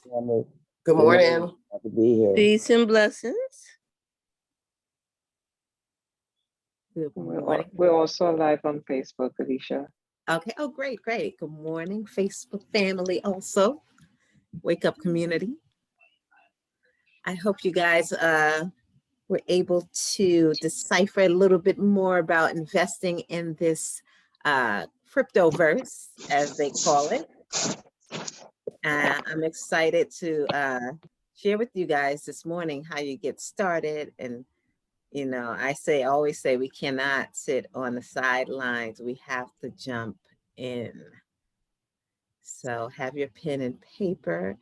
Good Good morning. morning. Happy to be here. Peace and blessings. Good morning. We're also live on Facebook, Alicia. Okay. Oh, great, great. Good morning, Facebook family also. Wake up community. I hope you guys were able to decipher a little bit more about investing in this cryptoverse, as they call it. I'm excited to share with you guys this morning how you get started. And, you know, I always say we cannot sit on the sidelines. We have to jump in. So have your pen and paper.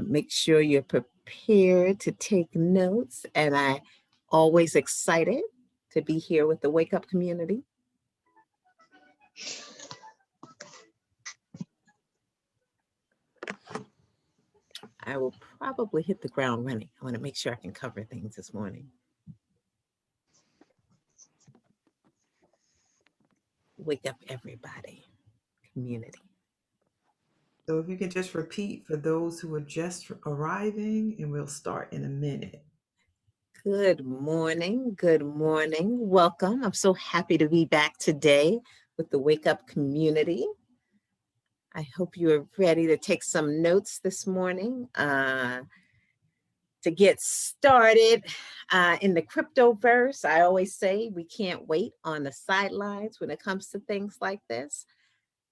Make sure you're prepared to take notes. And I always excited to be here with the Wake Up community. I will probably hit the ground running. I want to make sure I can cover things this morning. Wake up, everybody, community. So if you can just repeat for those who are just arriving, and we'll start in a minute. Good morning. Good morning. Welcome. I'm so happy to be back today with the Wake Up community. I hope you are ready to take some notes this morning to get started in the cryptoverse. I always say we can't wait on the sidelines when it comes to things like this.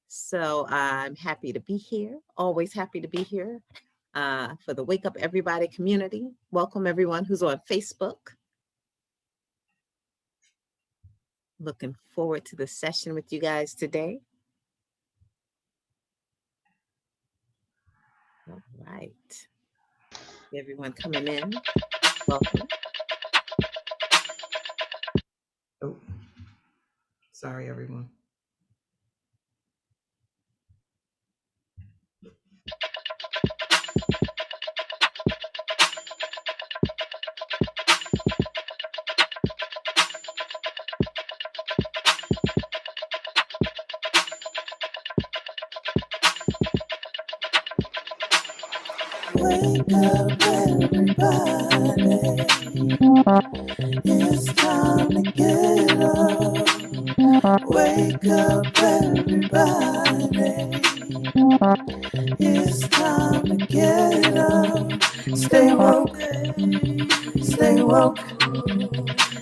So I'm happy to be here, always happy to be here for the Wake Up Everybody community. Welcome everyone who's on Facebook. Looking forward to the session with you guys today. All right. Everyone coming in, welcome. Oh, sorry, everyone. Wake up, everybody. It's time to get up. Wake up, everybody. It's time to get up. Stay woke, stay woke,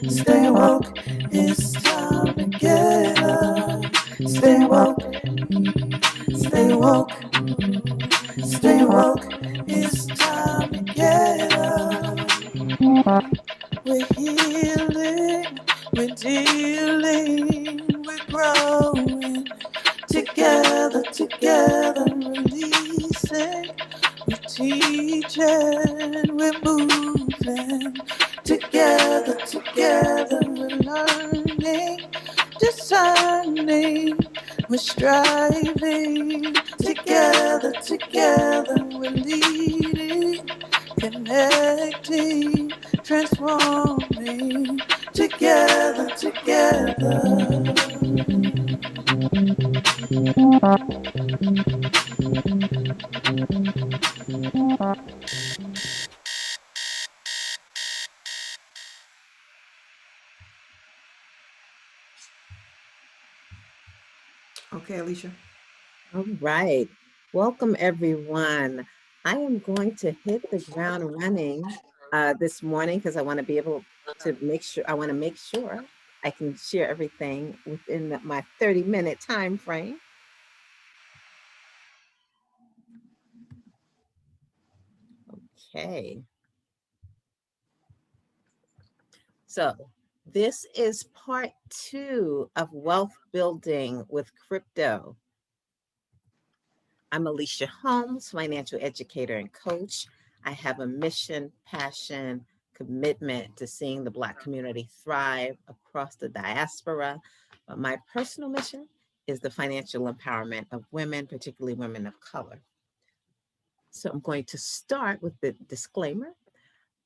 stay woke. It's time to get up. Stay woke, stay woke, stay woke. It's time to get up. We're healing, we're dealing, we're growing. Together, together, releasing. We're teaching, we're moving. Together, together, we're learning, discerning. We're striving. Together, together, we're leading, connecting, transforming. Together, together. Okay, Alicia. All right. Welcome, everyone. I am going to hit the ground running this morning because I want to be able to make sure, I can share everything within my 30-minute time frame. Okay. So this is part 2 of wealth building with crypto. I'm Alicia Holmes, financial educator and coach. I have a mission, passion, commitment to seeing the Black community thrive across the diaspora. But my personal mission is the financial empowerment of women, particularly women of color. So I'm going to start with the disclaimer.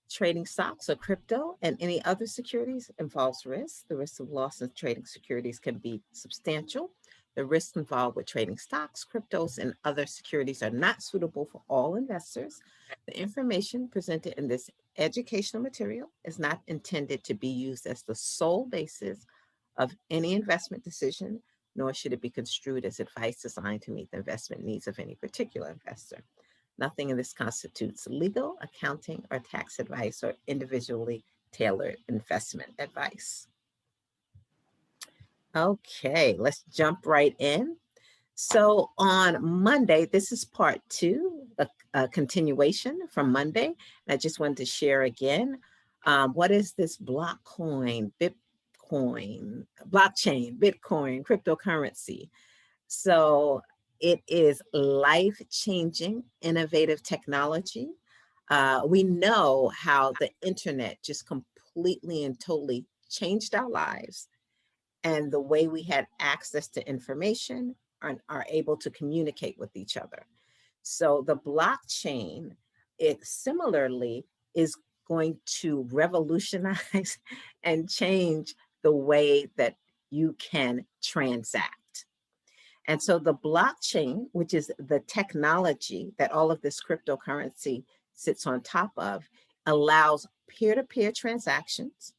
Trading stocks or crypto and any other securities involves risk. The risk of loss in trading securities can be substantial. The risks involved with trading stocks, cryptos, and other securities are not suitable for all investors. The information presented in this educational material is not intended to be used as the sole basis of any investment decision, nor should it be construed as advice designed to meet the investment needs of any particular investor. Nothing in this constitutes legal, accounting, or tax advice or individually tailored investment advice. Okay, let's jump right in. So on Monday, this is part 2, a continuation from Monday. And I just wanted to share again, what is this blockchain, Bitcoin, cryptocurrency? So it is life-changing, innovative technology. We know how the internet just completely and totally changed our lives and the way we had access to information and are able to communicate with each other. So the blockchain, it similarly is going to revolutionize and change the way that you can transact. And so the blockchain, which is the technology that all of this cryptocurrency sits on top of, allows peer-to-peer transactions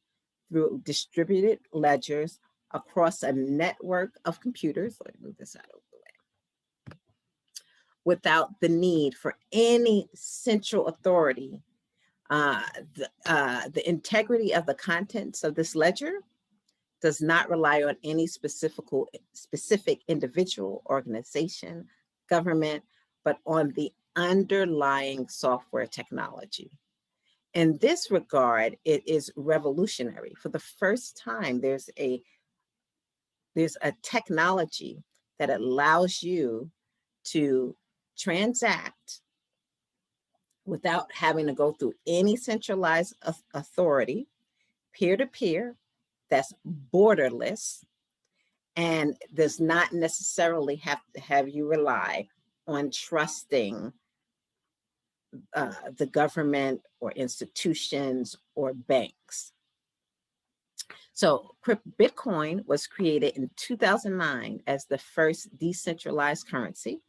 through distributed ledgers across a network of computers. Let me move this out of the way. Without the need for any central authority. The integrity of the contents of this ledger does not rely on any specific individual, organization, government, but on the underlying software technology. In this regard, it is revolutionary. For the first time, there's a technology that allows you to transact without having to go through any centralized authority, peer-to-peer, that's borderless, and does not necessarily have to have you rely on trusting the government or institutions or banks. So Bitcoin was created in 2009 as the first decentralized currency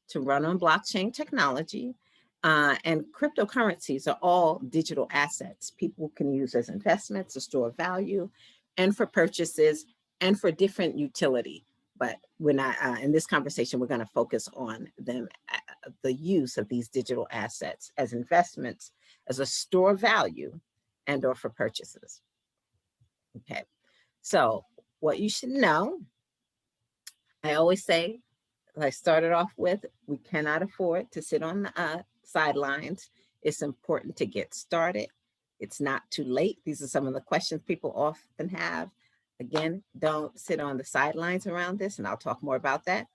to run on blockchain technology. And cryptocurrencies are all digital assets people can use as investments to store value and for purchases and for different utility. But when in this conversation, we're going to focus on them, the use of these digital assets as investments, as a store of value and or for purchases. Okay, so what you should know, I always say, I started off with, we cannot afford to sit on the sidelines. It's important to get started. It's not too late. These are some of the questions people often have. Again, don't sit on the sidelines around this, and I'll talk more about that.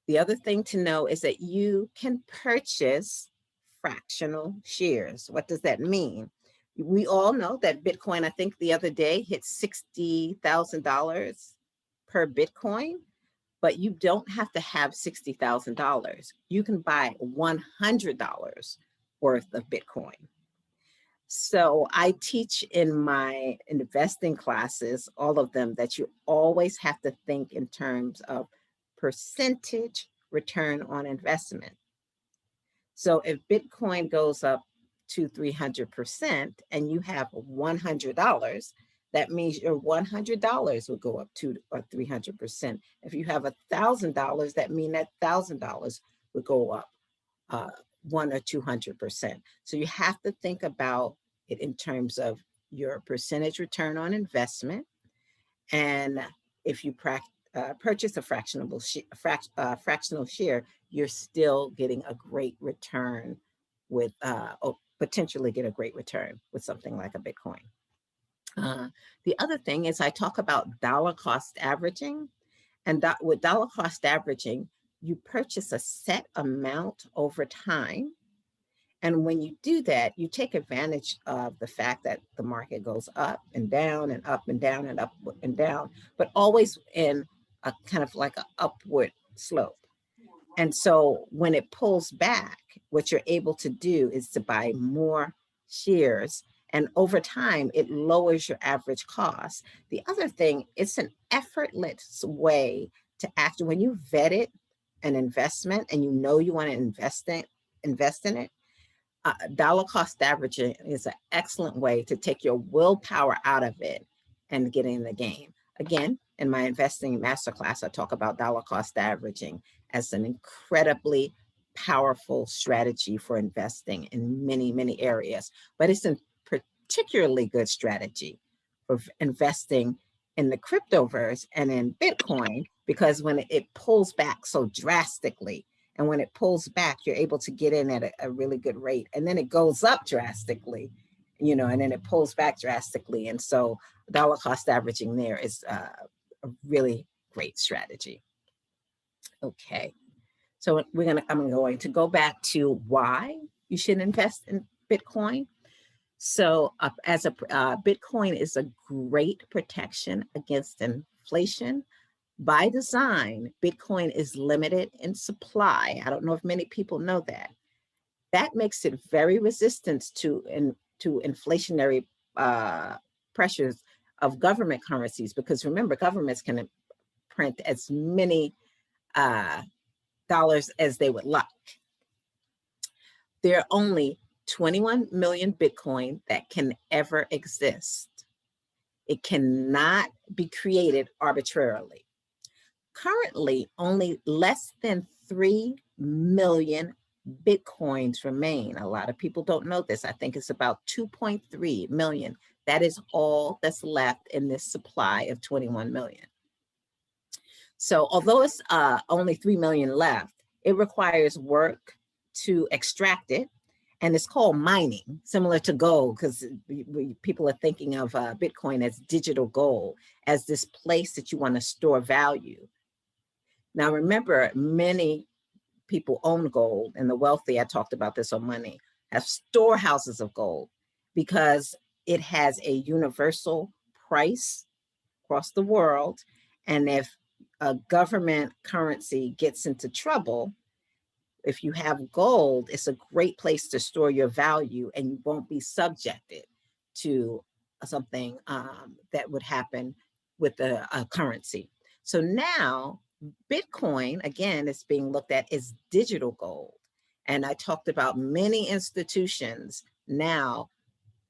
The other thing to know is that you can purchase fractional shares. What does that mean? We all know that Bitcoin, I think the other day, hit $60,000 per Bitcoin, but you don't have to have $60,000. You can buy $100 worth of Bitcoin. So I teach in my investing classes, all of them, that you always have to think in terms of percentage return on investment. So if Bitcoin goes up to 300% and you have $100, that means your $100 will go up 200 or 300%. If you have $1,000, that means that $1,000 would go up 100 or 200%. So you have to think about it in terms of your percentage return on investment. And if you purchase a fractional share, you're still getting a great return with, or potentially get a great return with something like a Bitcoin. The other thing is I talk about dollar cost averaging, and with dollar cost averaging, you purchase a set amount over time. And when you do that, you take advantage of the fact that the market goes up and down and up and down and up and down, but always in a kind of like an upward slope. And so when it pulls back, what you're able to do is to buy more shares. And over time, it lowers your average cost. The other thing, it's an effortless way to after when you vetted an investment and you know you want to invest in it, dollar cost averaging is an excellent way to take your willpower out of it and get in the game. Again, in my investing masterclass, I talk about dollar cost averaging as an incredibly powerful strategy for investing in many, many areas, but it's a particularly good strategy for investing in the cryptoverse and in Bitcoin, because when it pulls back so drastically, and when it pulls back, you're able to get in at a really good rate. And then it goes up drastically, you know, and then it pulls back drastically. And so dollar cost averaging there is a really great strategy. Okay. So I'm going to go back to why you should invest in Bitcoin. So Bitcoin is a great protection against inflation. By design, Bitcoin is limited in supply. I don't know if many people know that. That makes it very resistant to inflationary pressures of government currencies, because remember, governments can print as many dollars as they would like. There are only 21 million Bitcoin that can ever exist. It cannot be created arbitrarily. Currently, only less than 3 million Bitcoins remain. A lot of people don't know this. I think it's about 2.3 million. That is all that's left in this supply of 21 million. So although it's only 3 million left, it requires work to extract it. And it's called mining, similar to gold, because people are thinking of Bitcoin as digital gold, as this place that you want to store value. Now, remember, many people own gold, and the wealthy, I talked about this on Monday, have storehouses of gold because it has a universal price across the world. And if a government currency gets into trouble, if you have gold, it's a great place to store your value, and you won't be subjected to something that would happen with a currency. So now Bitcoin, again, is being looked at as digital gold. And I talked about many institutions now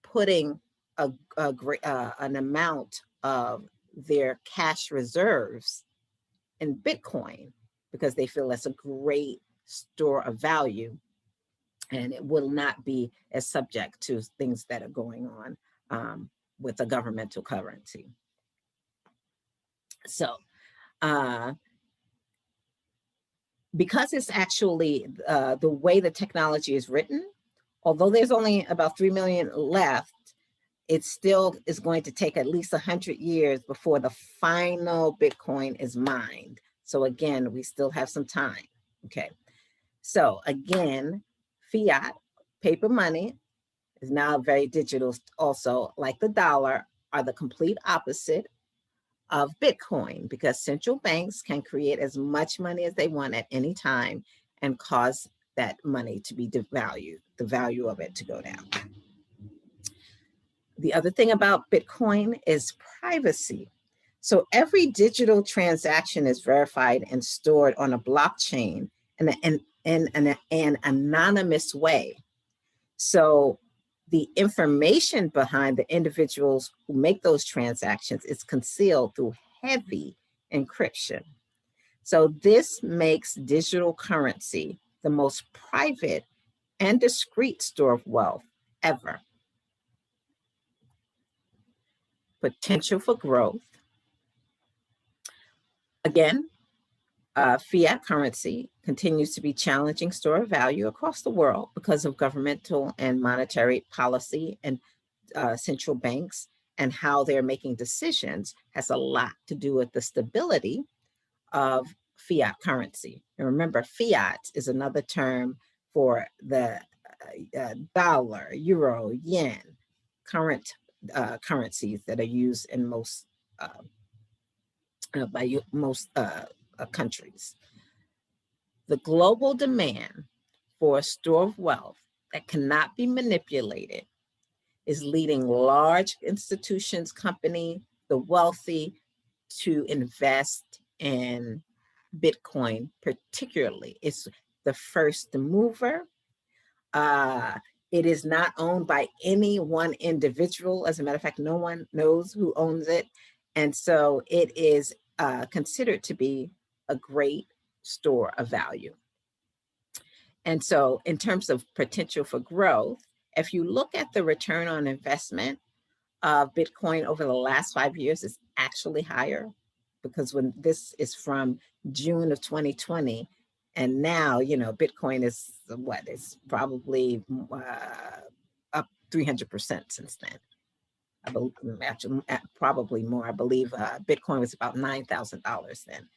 putting an amount of their cash reserves in Bitcoin because they feel that's a great store of value, and it will not be as subject to things that are going on with a governmental currency. So because it's actually the way the technology is written, although there's only about 3 million left, it still is going to take at least 100 years before the final Bitcoin is mined. So again, we still have some time, okay? So again, fiat, paper money, is now very digital also, like the dollar, are the complete opposite of Bitcoin, because central banks can create as much money as they want at any time and cause that money to be devalued, the value of it to go down. The other thing about Bitcoin is privacy. So every digital transaction is verified and stored on a blockchain in an anonymous way. So the information behind the individuals who make those transactions is concealed through heavy encryption. So this makes digital currency the most private and discreet store of wealth ever. Potential for growth. Again, fiat currency continues to be challenging store of value across the world because of governmental and monetary policy, and central banks and how they're making decisions has a lot to do with the stability of fiat currency. And remember, fiat is another term for the dollar, euro, yen, current currencies that are used in most by most countries. The global demand for a store of wealth that cannot be manipulated is leading large institutions, company, the wealthy to invest in Bitcoin particularly. It's the first mover. It is not owned by any one individual. As a matter of fact, no one knows who owns it. And so it is considered to be a great store of value. And so in terms of potential for growth, if you look at the return on investment of Bitcoin over the last 5 years, it's actually higher, because when this is from June of 2020, and now, you know, Bitcoin is what? It's probably up 300% since then. I believe, actually, probably more. I believe Bitcoin was about $9,000 then.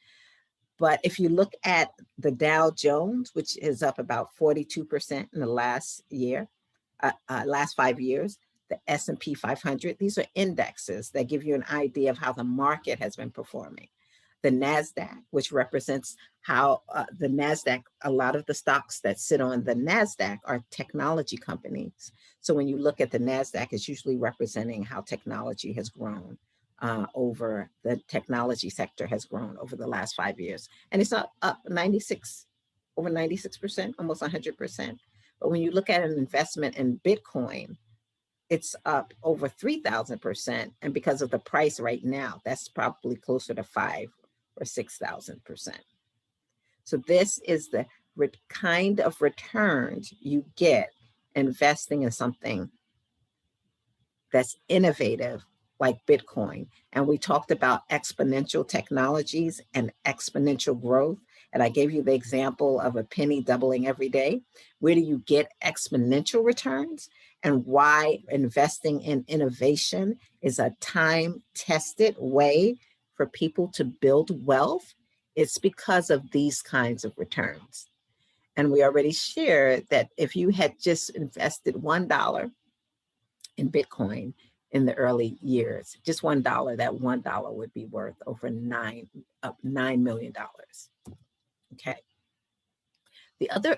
But if you look at the Dow Jones, which is up about 42% in the last year, last 5 years, the S&P 500, these are indexes that give you an idea of how the market has been performing. The NASDAQ, which represents how the NASDAQ, a lot of the stocks that sit on the NASDAQ are technology companies. So when you look at the NASDAQ, it's usually representing how technology has grown over the technology sector has grown over the last 5 years. And it's up over 96%, almost 100%. But when you look at an investment in Bitcoin, it's up over 3,000%. And because of the price right now, that's probably closer to 5,000 or 6,000%. So this is the kind of returns you get investing in something that's innovative like Bitcoin. And we talked about exponential technologies and exponential growth. And I gave you the example of a penny doubling every day. Where do you get exponential returns? And why investing in innovation is a time-tested way for people to build wealth? It's because of these kinds of returns. And we already shared that if you had just invested $1 in Bitcoin in the early years, just $1, that $1 would be worth over $9 million. Okay. The other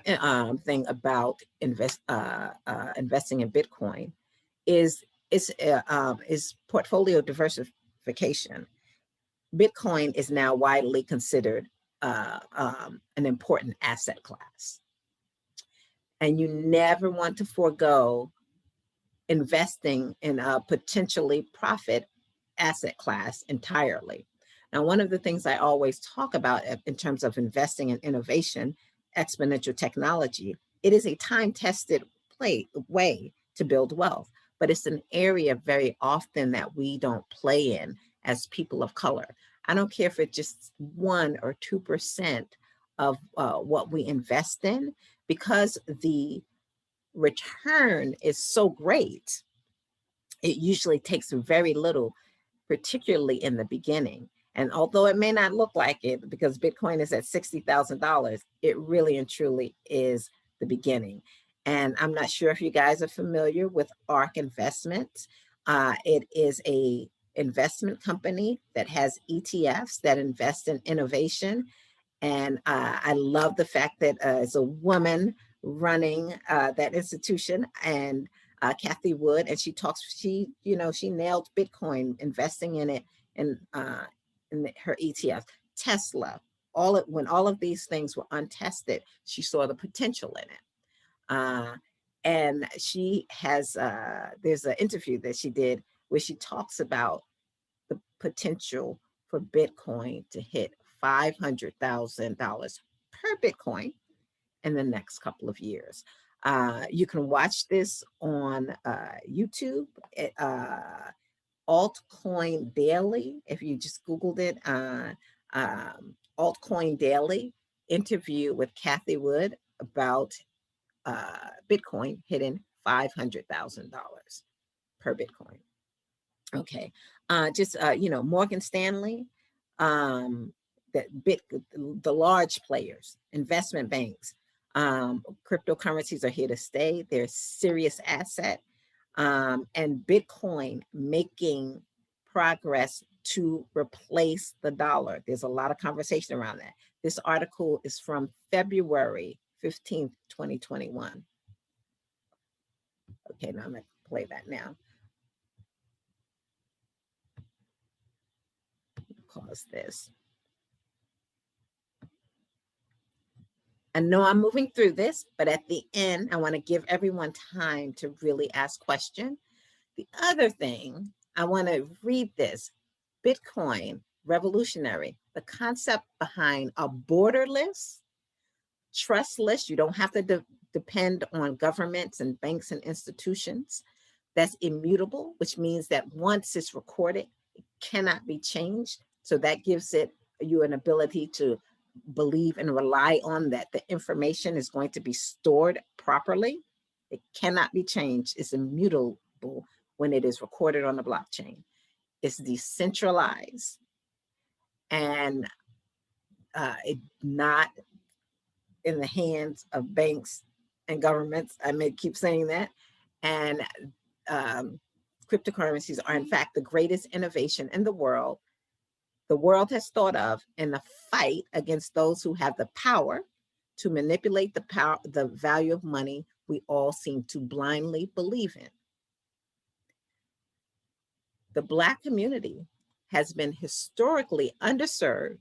thing about investing in Bitcoin is portfolio diversification. Bitcoin is now widely considered an important asset class, and you never want to forego investing in a potentially profit asset class entirely. Now, one of the things I always talk about in terms of investing in innovation, exponential technology, it is a time-tested way to build wealth, but it's an area very often that we don't play in as people of color. I don't care if it's just 1 or 2% of what we invest in, because the return is so great, it usually takes very little, particularly in the beginning. And although it may not look like it, because Bitcoin is at $60,000, it really and truly is the beginning. And I'm not sure if you guys are familiar with ARK Investments. It is a investment company that has ETFs that invest in innovation. And I love the fact that it's a woman running that institution, and Kathy Wood, and she nailed Bitcoin, investing in it in her ETF. Tesla, when all of these things were untested, she saw the potential in it. And she has, there's an interview that she did where she talks about the potential for Bitcoin to hit $500,000 per Bitcoin in the next couple of years. You can watch this on YouTube, Altcoin Daily. If you just Googled it, Altcoin Daily interview with Kathy Wood about Bitcoin hitting $500,000 per Bitcoin. Okay, Morgan Stanley, the large players, investment banks, cryptocurrencies are here to stay. They're a serious asset, and Bitcoin making progress to replace the dollar. There's a lot of conversation around that. This article is from February 15th, 2021. Okay, now I'm going to play that now. Pause this. I know I'm moving through this, but at the end, I want to give everyone time to really ask questions. The other thing, I want to read this. Bitcoin, revolutionary. The concept behind a borderless, trustless, you don't have to depend on governments and banks and institutions. That's immutable, which means that once it's recorded, it cannot be changed. So that gives you an ability to believe and rely on that the information is going to be stored properly. It cannot be changed. It's immutable when it is recorded on the blockchain. It's decentralized and it's not in the hands of banks and governments. I may keep saying that. And cryptocurrencies are in fact the greatest innovation in the world has thought of in the fight against those who have the power to manipulate the value of money we all seem to blindly believe in. The Black community has been historically underserved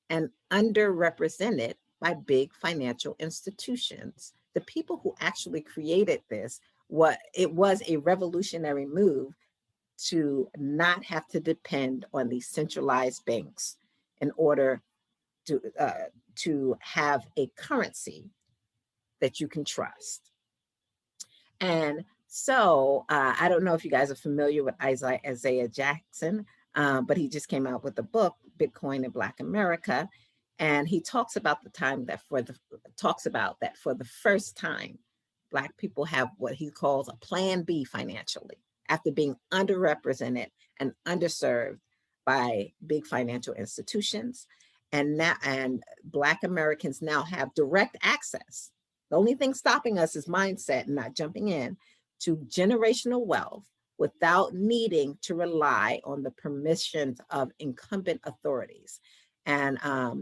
and underrepresented by big financial institutions. The people who actually created this, it was a revolutionary move to not have to depend on these centralized banks in order to have a currency that you can trust. And so I don't know if you guys are familiar with Isaiah Jackson, but he just came out with a book, Bitcoin in Black America. And he talks about the time that for the first time, Black people have what he calls a plan B financially, after being underrepresented and underserved by big financial institutions. And Black Americans now have direct access. The only thing stopping us is mindset and not jumping in to generational wealth without needing to rely on the permissions of incumbent authorities. And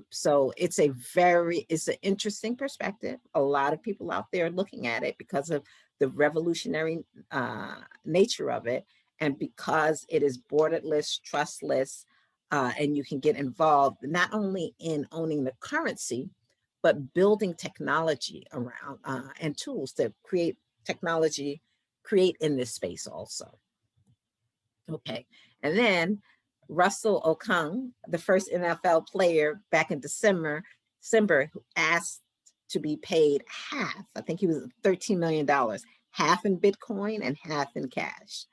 so it's an interesting perspective. A lot of people out there looking at it because of the revolutionary nature of it, and because it is borderless, trustless, and you can get involved not only in owning the currency, but building technology around and tools to create in this space also. Okay, and then Russell Okung, the first NFL player back in December, who asked to be paid half, I think he was $13 million, half in Bitcoin and half in cash.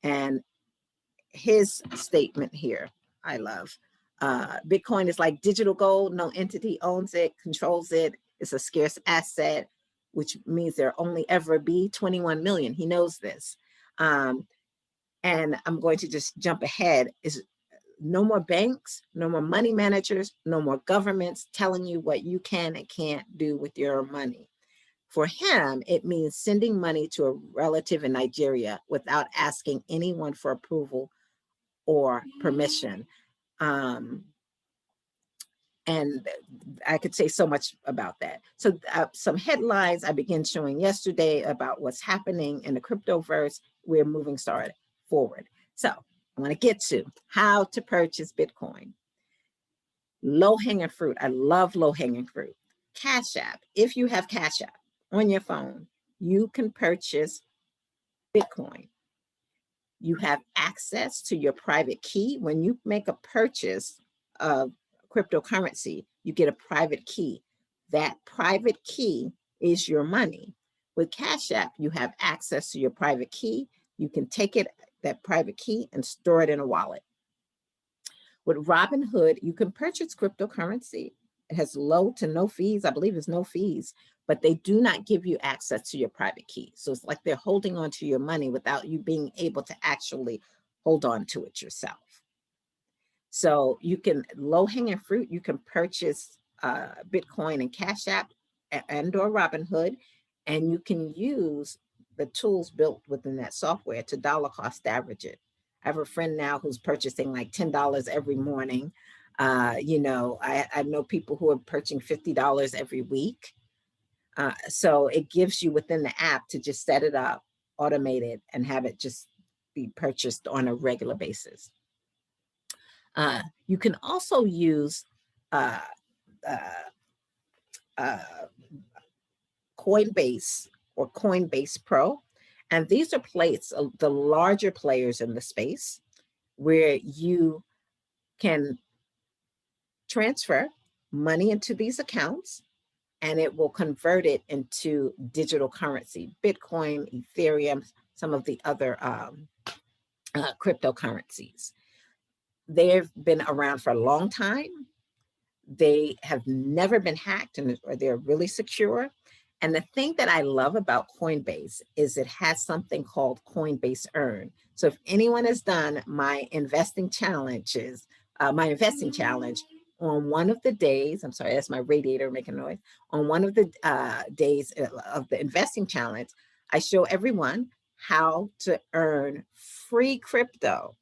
And his statement here, I love. Bitcoin is like digital gold. No entity owns it, controls it. It's a scarce asset, which means there'll only ever be 21 million. He knows this. And I'm going to just jump ahead. Is no more banks, no more money managers, no more governments telling you what you can and can't do with your money. For him, it means sending money to a relative in Nigeria without asking anyone for approval or permission. And I could say so much about that. So some headlines I began showing yesterday about what's happening in the cryptoverse. We're moving forward. So I want to get to how to purchase Bitcoin. Low-hanging fruit. I love low-hanging fruit. Cash App. If you have Cash App on your phone, you can purchase Bitcoin. You have access to your private key. When you make a purchase of cryptocurrency, you get a private key. That private key is your money. With Cash App, you have access to your private key. You can take that private key and store it in a wallet. With Robinhood, you can purchase cryptocurrency. It has low to no fees. I believe it's no fees, but they do not give you access to your private key. So it's like they're holding on to your money without you being able to actually hold on to it yourself. So you can, low-hanging fruit, you can purchase Bitcoin and Cash App and or Robinhood, and you can use the tools built within that software to dollar cost average it. I have a friend now who's purchasing like $10 every morning. I know people who are purchasing $50 every week. So it gives you within the app to just set it up, automate it, and have it just be purchased on a regular basis. You can also use Coinbase or Coinbase Pro. And these are the larger players in the space where you can transfer money into these accounts and it will convert it into digital currency, Bitcoin, Ethereum, some of the other cryptocurrencies. They've been around for a long time. They have never been hacked, or they're really secure. And the thing that I love about Coinbase is it has something called Coinbase Earn. So if anyone has done my investing challenge on one of the days, I'm sorry, that's my radiator making noise. On one of the days of the investing challenge, I show everyone how to earn free crypto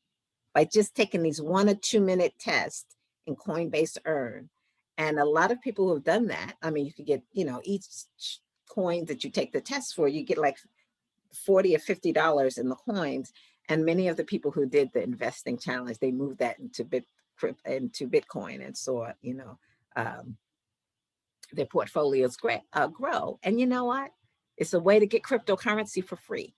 by just taking these 1 or 2 minute tests in Coinbase Earn. And a lot of people who have done that, I mean, you could get, each coin that you take the test for, you get like $40 or $50 in the coins. And many of the people who did the investing challenge, they moved that into Bitcoin and saw, their portfolios grow. And you know what? It's a way to get cryptocurrency for free.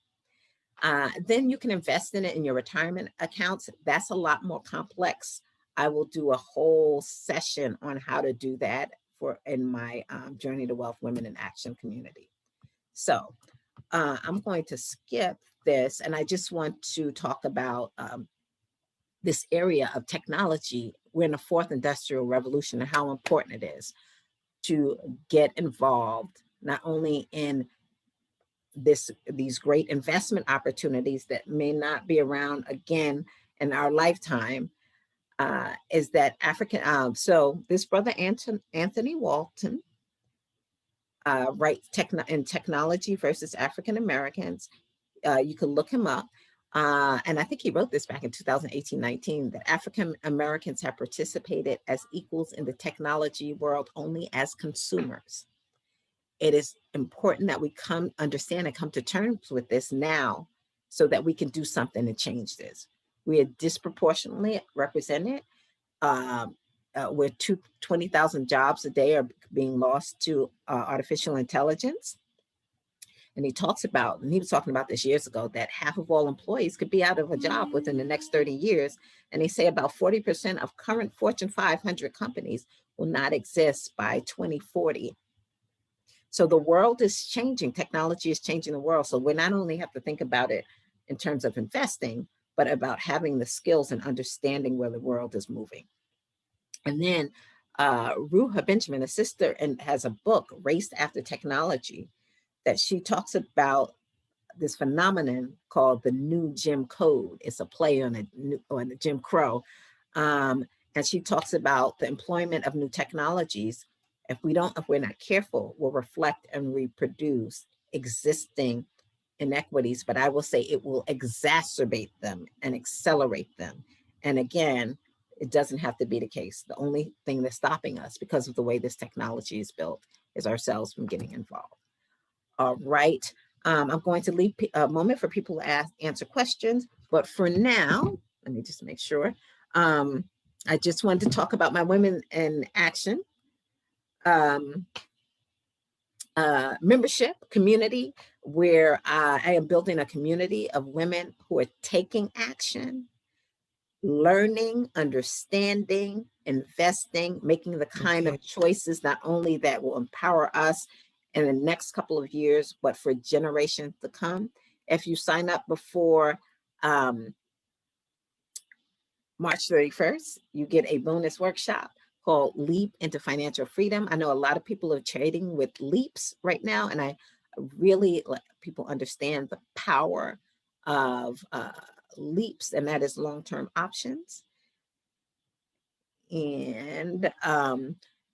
Then you can invest in it in your retirement accounts. That's a lot more complex. I will do a whole session on how to do that in my Journey to Wealth Women in Action community. So I'm going to skip this, and I just want to talk about this area of technology. We're in the fourth industrial revolution and how important it is to get involved, not only in these great investment opportunities that may not be around again in our lifetime, is that so this brother Anthony Walton writes in Technology versus African Americans. You can look him up. And I think he wrote this back in 2018-19, that African Americans have participated as equals in the technology world only as consumers. It is important that we understand and come to terms with this now so that we can do something to change this. We are disproportionately represented. Where 20,000 jobs a day are being lost to artificial intelligence. And he was talking about this years ago, that half of all employees could be out of a job within the next 30 years. And they say about 40% of current Fortune 500 companies will not exist by 2040. So the world is changing. Technology is changing the world. So we not only have to think about it in terms of investing, but about having the skills and understanding where the world is moving. And then Ruha Benjamin, a sister, and has a book, Race After Technology, that she talks about this phenomenon called the new Jim Code. It's a play on the Jim Crow. And she talks about the employment of new technologies. If we're not careful, will reflect and reproduce existing inequities, but I will say it will exacerbate them and accelerate them. And again, it doesn't have to be the case. The only thing that's stopping us, because of the way this technology is built, is ourselves from getting involved. All right. I'm going to leave a moment for people to answer questions. But for now, let me just make sure. I just wanted to talk about my Women in Action membership community, where I am building a community of women who are taking action, learning, understanding, investing, making the kind of choices not only that will empower us in the next couple of years, but for generations to come. If you sign up before March 31st, you get a bonus workshop called Leap into Financial Freedom. I know a lot of people are trading with leaps right now, and I really let people understand the power of leaps, and that is long-term options. And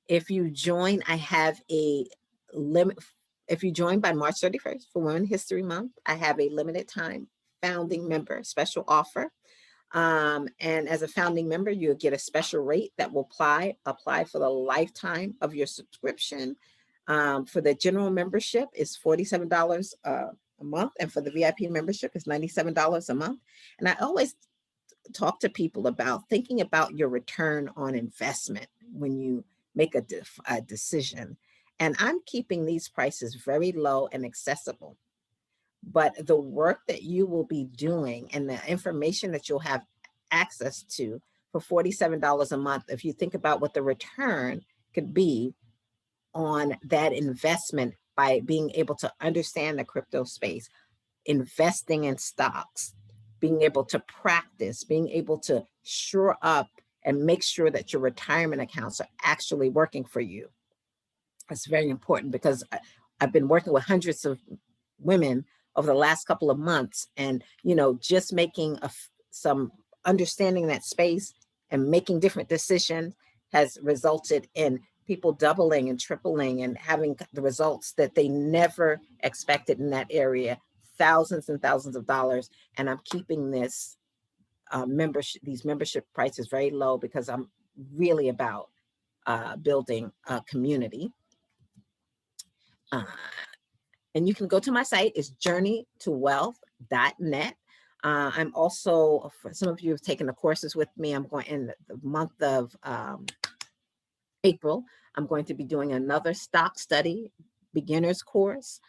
if you join, I have a limit. If you join by March 31st for Women History Month, I have a limited time founding member special offer. And as a founding member, you'll get a special rate that will apply for the lifetime of your subscription. For the general membership, is $47 a month, and for the VIP membership, is $97 a month. And I always talk to people about thinking about your return on investment when you make a decision. And I'm keeping these prices very low and accessible. But the work that you will be doing and the information that you'll have access to for $47 a month, if you think about what the return could be on that investment by being able to understand the crypto space, investing in stocks, being able to practice, being able to shore up and make sure that your retirement accounts are actually working for you. It's very important because I've been working with hundreds of women over the last couple of months, and just making some understanding that space and making different decisions has resulted in people doubling and tripling and having the results that they never expected in that area, thousands and thousands of dollars. And I'm keeping this these membership prices very low because I'm really about building a community. And you can go to my site, it's journeytowealth.net. I'm also, for some of you have taken the courses with me, I'm going in the month of April, I'm going to be doing another stock study beginners course.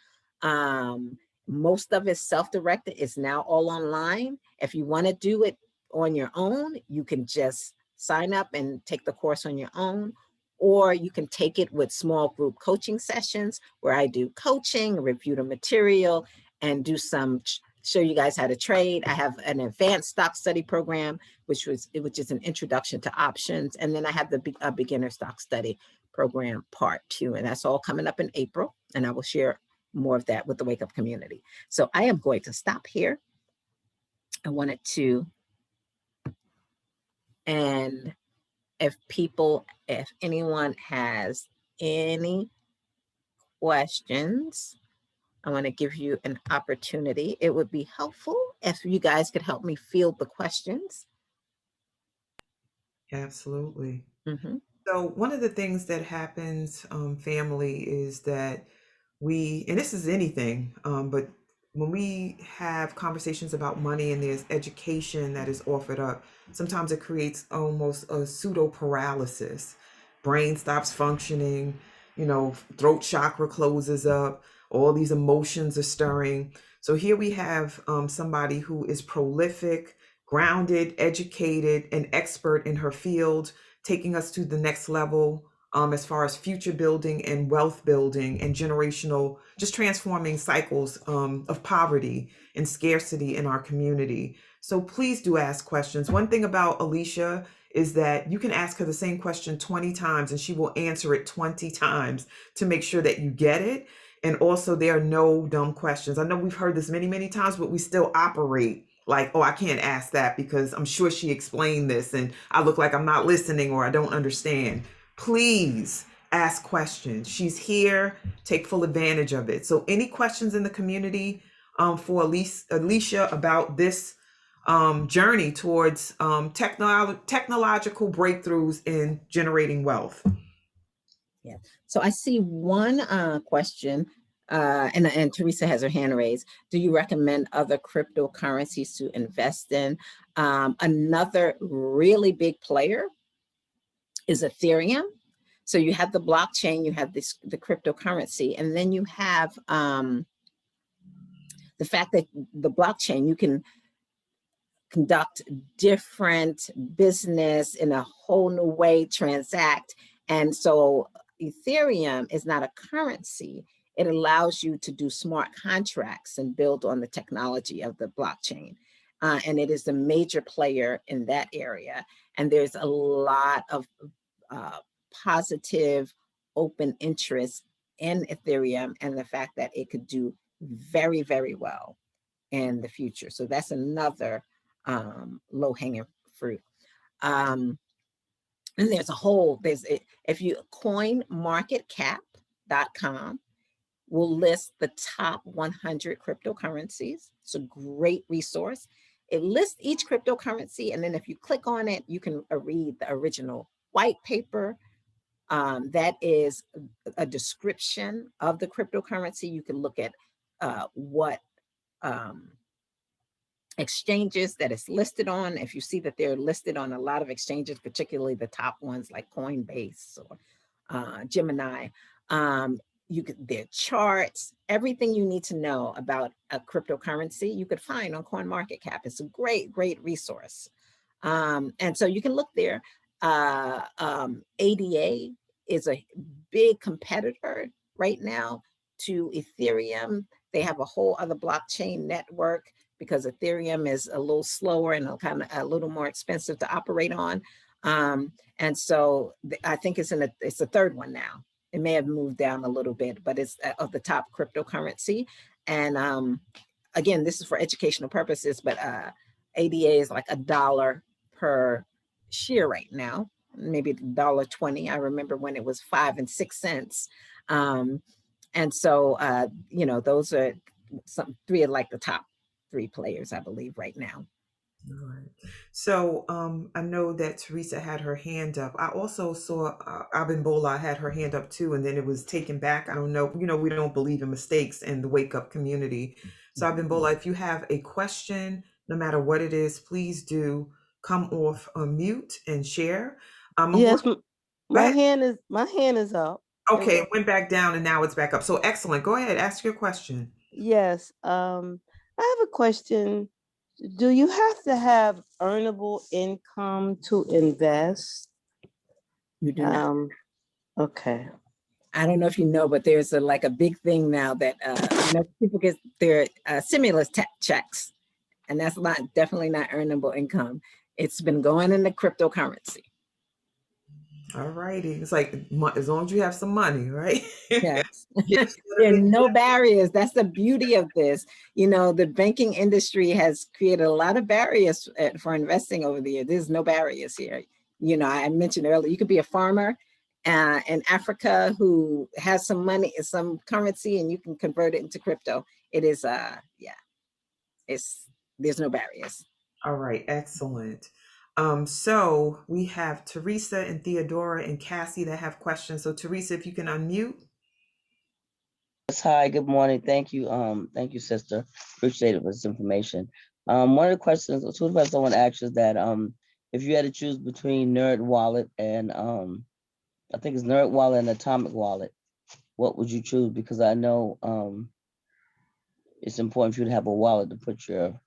Most of it's self-directed. It's now all online. If you want to do it on your own, you can just sign up and take the course on your own, or you can take it with small group coaching sessions where I do coaching, review the material, and do some show you guys how to trade. I have an advanced stock study program, which is an introduction to options. And then I have the beginner stock study program part 2, and that's all coming up in April. And I will share more of that with the Wake Up community. So I am going to stop here. I wanted to, and if anyone has any questions, I want to give you an opportunity. It would be helpful if you guys could help me field the questions. Absolutely. Mm-hmm. So one of the things that happens, family, is that and this is anything, but when we have conversations about money and there's education that is offered up, sometimes it creates almost a pseudo paralysis. Brain stops functioning, throat chakra closes up, all these emotions are stirring. So here we have somebody who is prolific, grounded, educated, an expert in her field, taking us to the next level as far as future building and wealth building and generational, just transforming cycles of poverty and scarcity in our community. So please do ask questions. One thing about Alicia is that you can ask her the same question 20 times and she will answer it 20 times to make sure that you get it. And also, there are no dumb questions. I know we've heard this many, many times, but we still operate like, oh, I can't ask that because I'm sure she explained this and I look like I'm not listening or I don't understand. Please ask questions. She's here. Take full advantage of it. So any questions in the community for Alicia about this journey towards technological breakthroughs in generating wealth? Yeah. So I see one question, and Teresa has her hand raised. Do you recommend other cryptocurrencies to invest in? Another really big player is Ethereum. So you have the blockchain, you have the cryptocurrency, and then you have the fact that the blockchain, you can conduct different business in a whole new way, transact. And so Ethereum is not a currency. It allows you to do smart contracts and build on the technology of the blockchain. And it is a major player in that area. And there's a lot of positive, open interest in Ethereum and the fact that it could do very, very well in the future. So that's another low-hanging fruit. And if you coinmarketcap.com will list the top 100 cryptocurrencies. It's a great resource. It lists each cryptocurrency, and then if you click on it, you can read the original white paper. That is a description of the cryptocurrency. You can look at what exchanges that it's listed on. If you see that they're listed on a lot of exchanges, particularly the top ones like Coinbase or Gemini, You could, their charts, everything you need to know about a cryptocurrency, you could find on CoinMarketCap. It's a great, great resource. And so you can look there. ADA is a big competitor right now to Ethereum. They have a whole other blockchain network because Ethereum is a little slower and kind of a little more expensive to operate on. And so I think it's it's the third one now. It may have moved down a little bit, but it's of the top cryptocurrency. And again, this is for educational purposes, but ADA is like $1 per share right now, maybe $1.20. I remember when it was 5 and 6 cents. And so, you know, those are three of like the top 3 players, I believe, right now. All right. So I know that Teresa had her hand up. I also saw Abimbola had her hand up too, and then it was taken back. I don't know. You know, we don't believe in mistakes in the Wake Up community. So Abimbola, if you have a question, no matter what it is, please do come off mute and share. Yes, Go my ahead. hand is up. Okay, it went back down and now it's back up. So excellent. Go ahead, ask your question. Yes. I have a question. Do you have to have earnable income to invest? You do not. Okay. I don't know if you know, but there's like a big thing now that you know, people get their stimulus checks, and that's definitely not earnable income. It's been going into cryptocurrency. All righty. It's like as long as you have some money, right? Yes. Yes. There are no barriers. That's the beauty of this. You know, the banking industry has created a lot of barriers for investing over the years. There's no barriers here. You know, I mentioned earlier, you could be a farmer in Africa who has some money, some currency, and you can convert it into crypto. It is, yeah, there's no barriers. All right, excellent. So we have Teresa and Theodora and Cassie that have questions. So Teresa, if you can unmute. Yes, hi, good morning. Thank you, sister. Appreciate it for this information. One of the questions, two of the questions I want to ask is that if you had to choose between Nerd Wallet and I think it's Nerd Wallet and Atomic Wallet, what would you choose? Because I know it's important for you to have a wallet to put your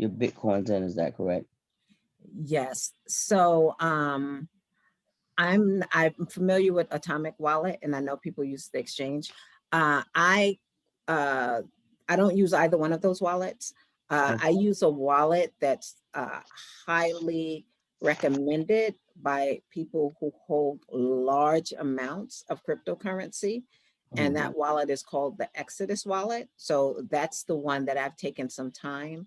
Bitcoins in. Is that correct? Yes. So I'm familiar with Atomic Wallet, and I know people use the exchange. I don't use either one of those wallets. I use a wallet that's highly recommended by people who hold large amounts of cryptocurrency. And that wallet is called the Exodus wallet. So that's the one that I've taken some time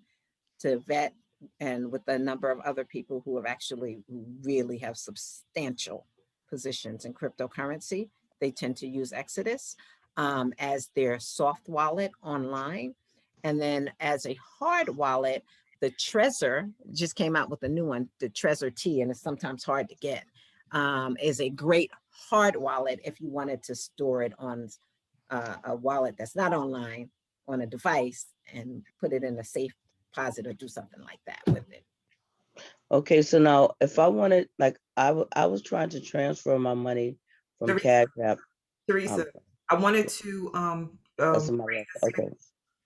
to vet, and with a number of other people who have actually really have substantial positions in cryptocurrency. They tend to use Exodus as their soft wallet online. And then as a hard wallet, the Trezor just came out with a new one, the Trezor T, and it's sometimes hard to get, is a great hard wallet if you wanted to store it on a wallet that's not online, on a device, and put it in a safe deposit or do something like that with it. Okay, so now if I wanted, like, I was trying to transfer my money from Teresa, Cash App. Teresa, I wanted to That's in my left. Okay.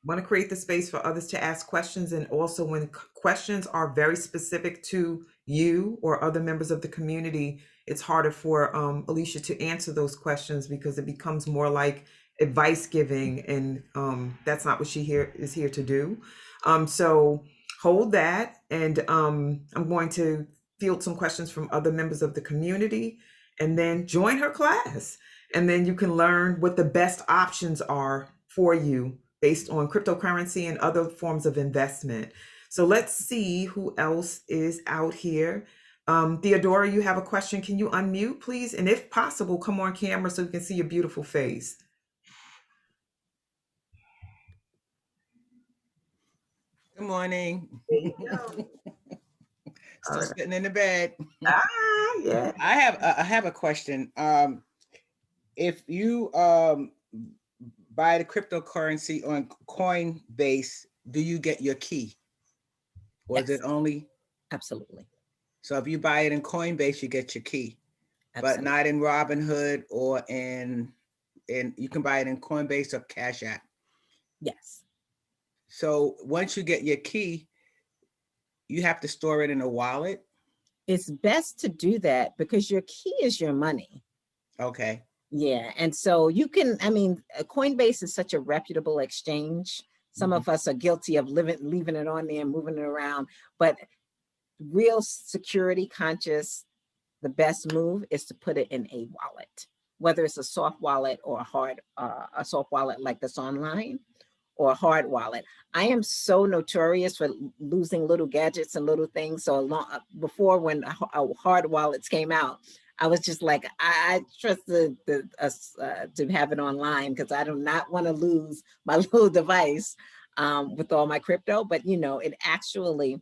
want to create the space for others to ask questions, and also when questions are very specific to you or other members of the community, it's harder for Alicia to answer those questions because it becomes more like advice giving, and that's not what she is here to do. So hold that, and I'm going to field some questions from other members of the community, and then join her class, and then you can learn what the best options are for you based on cryptocurrency and other forms of investment. So let's see who else is out here. Theodora, you have a question. Can you unmute, please? And if possible, come on camera so we can see your beautiful face. Good morning. There you go. Still All right. sitting in the bed. Yeah. I have a question. If you buy the cryptocurrency on Coinbase, do you get your key, or is Yes. it only? Absolutely. So if you buy it in Coinbase, you get your key, Absolutely. but not in Robinhood or in and you can buy it in Coinbase or Cash App. Yes. So once you get your key, you have to store it in a wallet. It's best to do that because your key is your money. Okay. Yeah. And so you can, I mean, Coinbase is such a reputable exchange. Some of us are guilty of leaving it on there and moving it around, but real security conscious, the best move is to put it in a wallet, whether it's a soft wallet or a soft wallet like this online, or a hard wallet. I am so notorious for losing little gadgets and little things. So before when hard wallets came out, I was just like, I trust us to have it online because I do not want to lose my little device with all my crypto. But it actually,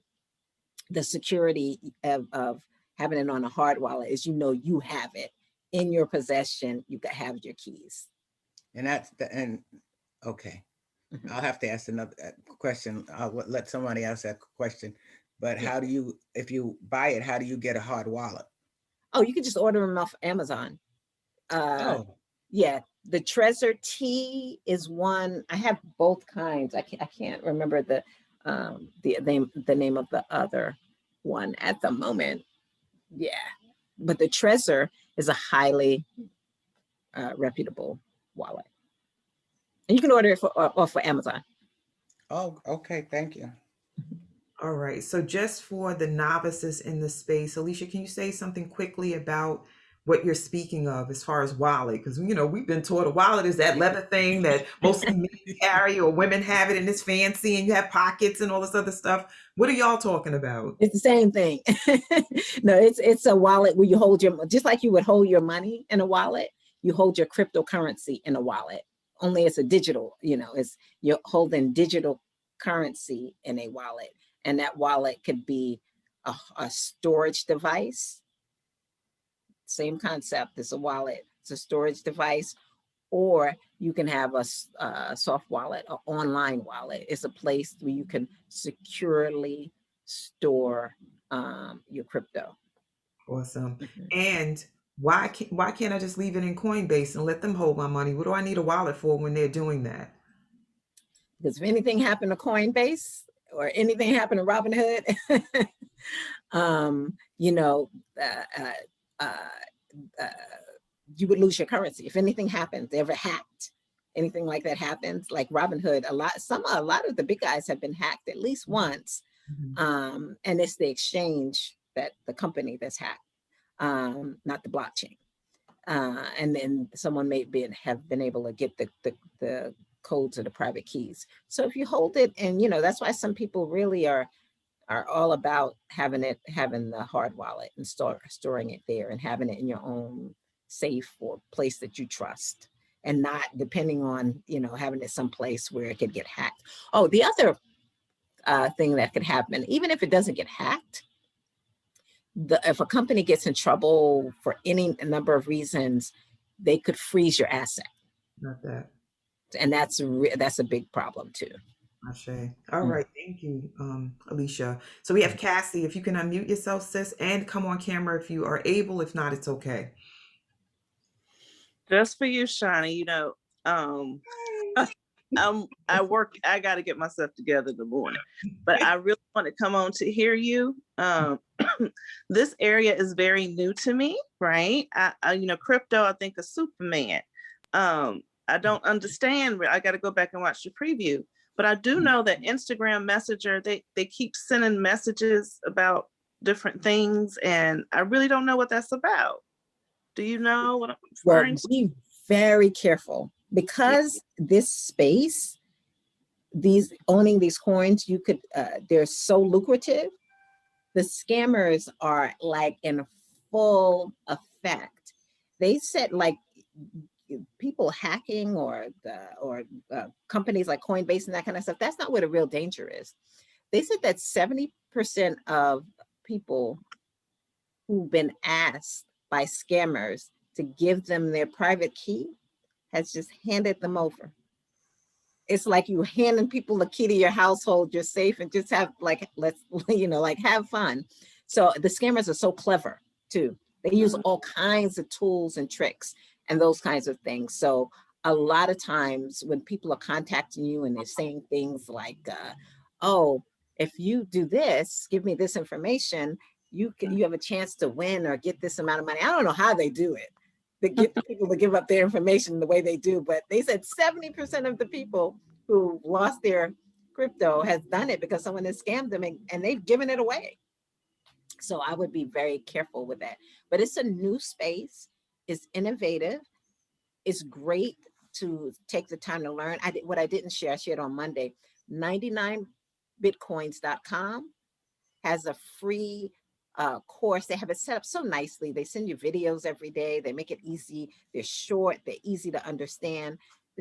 the security of having it on a hard wallet is you have it in your possession. You can have your keys. And okay. I'll have to ask another question. I'll let somebody else ask a question. But how do you, if you buy it, how do you get a hard wallet? Oh, you can just order them off Amazon. Yeah, the Trezor T is one. I have both kinds. I can't remember the name of the other one at the moment. Yeah, but the Trezor is a highly reputable wallet, and you can order it off for Amazon. Oh, okay. Thank you. All right. So just for the novices in the space, Alicia, can you say something quickly about what you're speaking of as far as wallet? Because, we've been taught a wallet is that leather thing that mostly men carry or women have it and it's fancy and you have pockets and all this other stuff. What are y'all talking about? It's the same thing. No, it's a wallet where you hold just like you would hold your money in a wallet, you hold your cryptocurrency in a wallet. Only it's a digital, you're holding digital currency in a wallet. And that wallet could be a storage device. Same concept. It's a wallet. It's a storage device. Or you can have a soft wallet, an online wallet. It's a place where you can securely store your crypto. Awesome. And why can't I just leave it in Coinbase and let them hold my money? What do I need a wallet for when they're doing that? Because if anything happened to Coinbase or anything happened to Robinhood, you would lose your currency. If anything happens, ever hacked, anything like that happens, like Robinhood, a lot of the big guys have been hacked at least once. And it's the exchange that the company that's hacked, not the blockchain. And then someone may have been able to get the codes or the private keys. So if you hold it, and that's why some people really are all about having the hard wallet and storing it there and having it in your own safe or place that you trust, and not depending on having it someplace where it could get hacked. Oh, the other thing that could happen, even if it doesn't get hacked, if a company gets in trouble for any number of reasons, they could freeze your asset. Not that. And that's a big problem too. Ashe. All right. Thank you, Alicia. So we have Cassie. If you can unmute yourself, sis, and come on camera if you are able. If not, it's okay. Just for you, Shani, I work, I got to get myself together in the morning, but I really want to come on to hear you. This area is very new to me, right? I crypto, I think of Superman. I don't understand. I got to go back and watch the preview, but I do know that Instagram Messenger, they keep sending messages about different things, and I really don't know what that's about. Do you know what I'm referring to? Be very careful, because this space, owning these coins, you could, they're so lucrative. The scammers are like in full effect. They said like people hacking or companies like Coinbase and that kind of stuff. That's not where the real danger is. They said that 70% of people who've been asked by scammers to give them their private key has just handed them over. It's like you handing people the key to your household, you're safe, and just have have fun. So the scammers are so clever too. They use all kinds of tools and tricks and those kinds of things. So a lot of times when people are contacting you and they're saying things like, oh, if you do this, give me this information, you have a chance to win or get this amount of money. I don't know how they do it, to get people to give up their information the way they do, but they said 70% of the people who lost their crypto has done it because someone has scammed them and they've given it away. So I would be very careful with that. But it's a new space, it's innovative, it's great to take the time to learn. What I didn't share, I shared on Monday. 99bitcoins.com has a free course. They have it set up so nicely. They send you videos every day. They make it easy. They're short. They're easy to understand.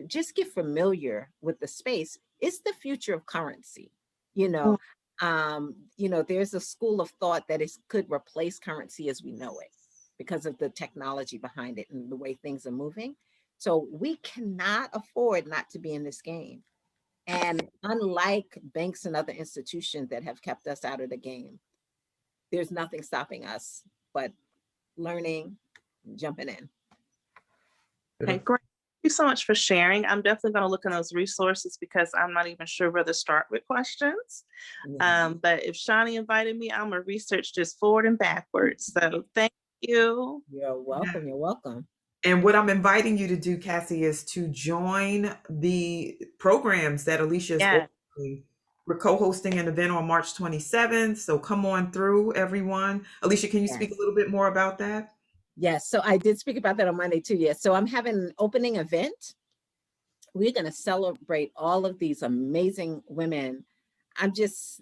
Just get familiar with the space. It's the future of currency. You know, there's a school of thought that it could replace currency as we know it because of the technology behind it and the way things are moving. So we cannot afford not to be in this game. And unlike banks and other institutions that have kept us out of the game, there's nothing stopping us but learning, jumping in. Okay, great. Thank you so much for sharing. I'm definitely going to look in those resources because I'm not even sure where to start with questions. But if Shawnee invited me, I'm going to research just forward and backwards. So thank you. You're welcome. You're welcome. And what I'm inviting you to do, Cassie, is to join the programs that Alicia is offering. We're co-hosting an event on March 27th. So come on through, everyone. Alicia, can you speak a little bit more about that? Yes. So I did speak about that on Monday too. Yes. So I'm having an opening event. We're going to celebrate all of these amazing women. I'm just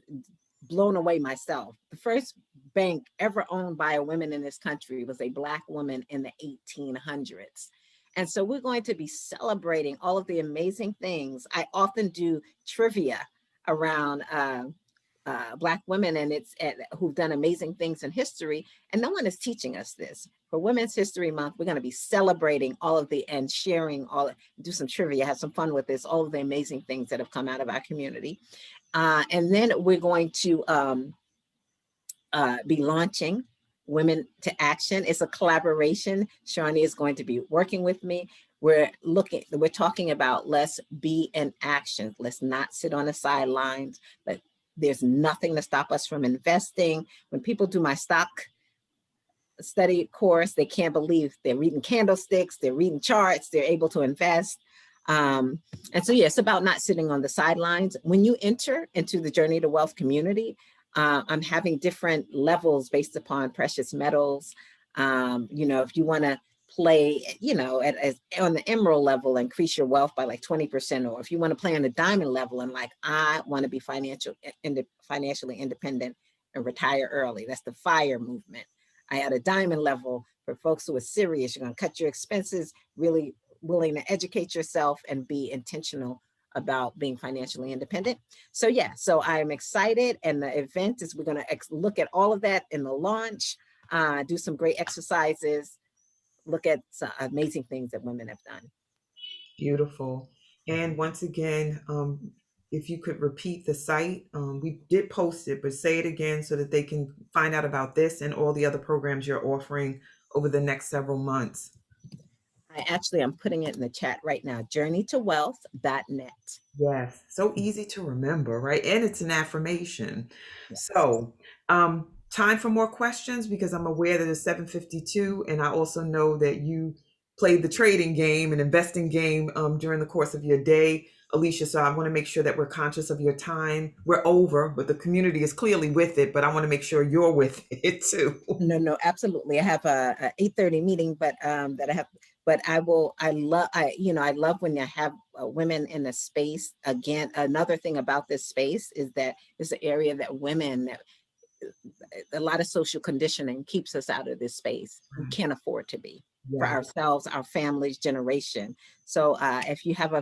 blown away myself. The first bank ever owned by a woman in this country was a Black woman in the 1800s. And so we're going to be celebrating all of the amazing things. I often do trivia around Black women and who've done amazing things in history. And no one is teaching us this. For Women's History Month, we're going to be celebrating all of and sharing do some trivia, have some fun with this, all of the amazing things that have come out of our community. And then we're going to be launching Women to Action. It's a collaboration. Shawnee is going to be working with me. We're talking about let's be in action. Let's not sit on the sidelines. But there's nothing to stop us from investing. When people do my stock study course, they can't believe they're reading candlesticks, they're reading charts, they're able to invest. And so, yeah, it's about not sitting on the sidelines. When you enter into the Journey to Wealth community, I'm having different levels based upon precious metals. If you want to play, on the emerald level, increase your wealth by like 20%, or if you want to play on the diamond level and like, I want to be financially independent and retire early. That's the FIRE movement. I had a diamond level for folks who are serious. You're going to cut your expenses, really willing to educate yourself and be intentional about being financially independent. So yeah, so I'm excited. And the event is, we're going to look at all of that in the launch, do some great exercises, look at some amazing things that women have done. Beautiful. And once again, if you could repeat the site, we did post it, but say it again so that they can find out about this and all the other programs you're offering over the next several months. I'm putting it in the chat right now, journeytowealth.net. Yes, so easy to remember, right? And it's an affirmation. Yes. So, time for more questions because I'm aware that it's 7:52, and I also know that you played the trading game and investing game during the course of your day, Alicia. So I want to make sure that we're conscious of your time. We're over, but the community is clearly with it. But I want to make sure you're with it too. No, absolutely. I have a 8:30 meeting, but that I have. But I love when you have women in the space. Again, another thing about this space is that it's an area that women, a lot of social conditioning keeps us out of this space. We can't afford to be for ourselves, our families, generation. So if you have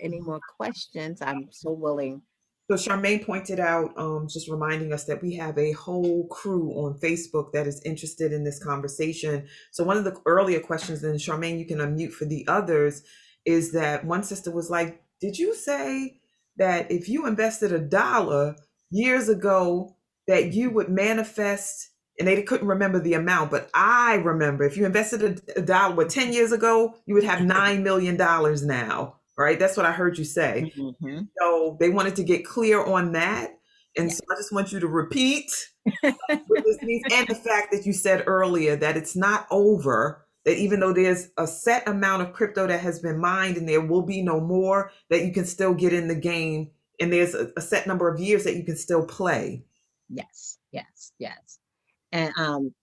any more questions, I'm so willing. So Charmaine pointed out, just reminding us that we have a whole crew on Facebook that is interested in this conversation. So one of the earlier questions, and Charmaine, you can unmute for the others, is that one sister was like, did you say that if you invested $1 years ago, that you would manifest and they couldn't remember the amount, but I remember if you invested a dollar 10 years ago, you would have $9 million now, right? That's what I heard you say. Mhm. So they wanted to get clear on that. And Yeah. so I just want you to repeat what this means, and the fact that you said earlier that it's not over, that even though there's a set amount of crypto that has been mined and there will be no more, that you can still get in the game, and there's a set number of years that you can still play. Yes, yes, yes. And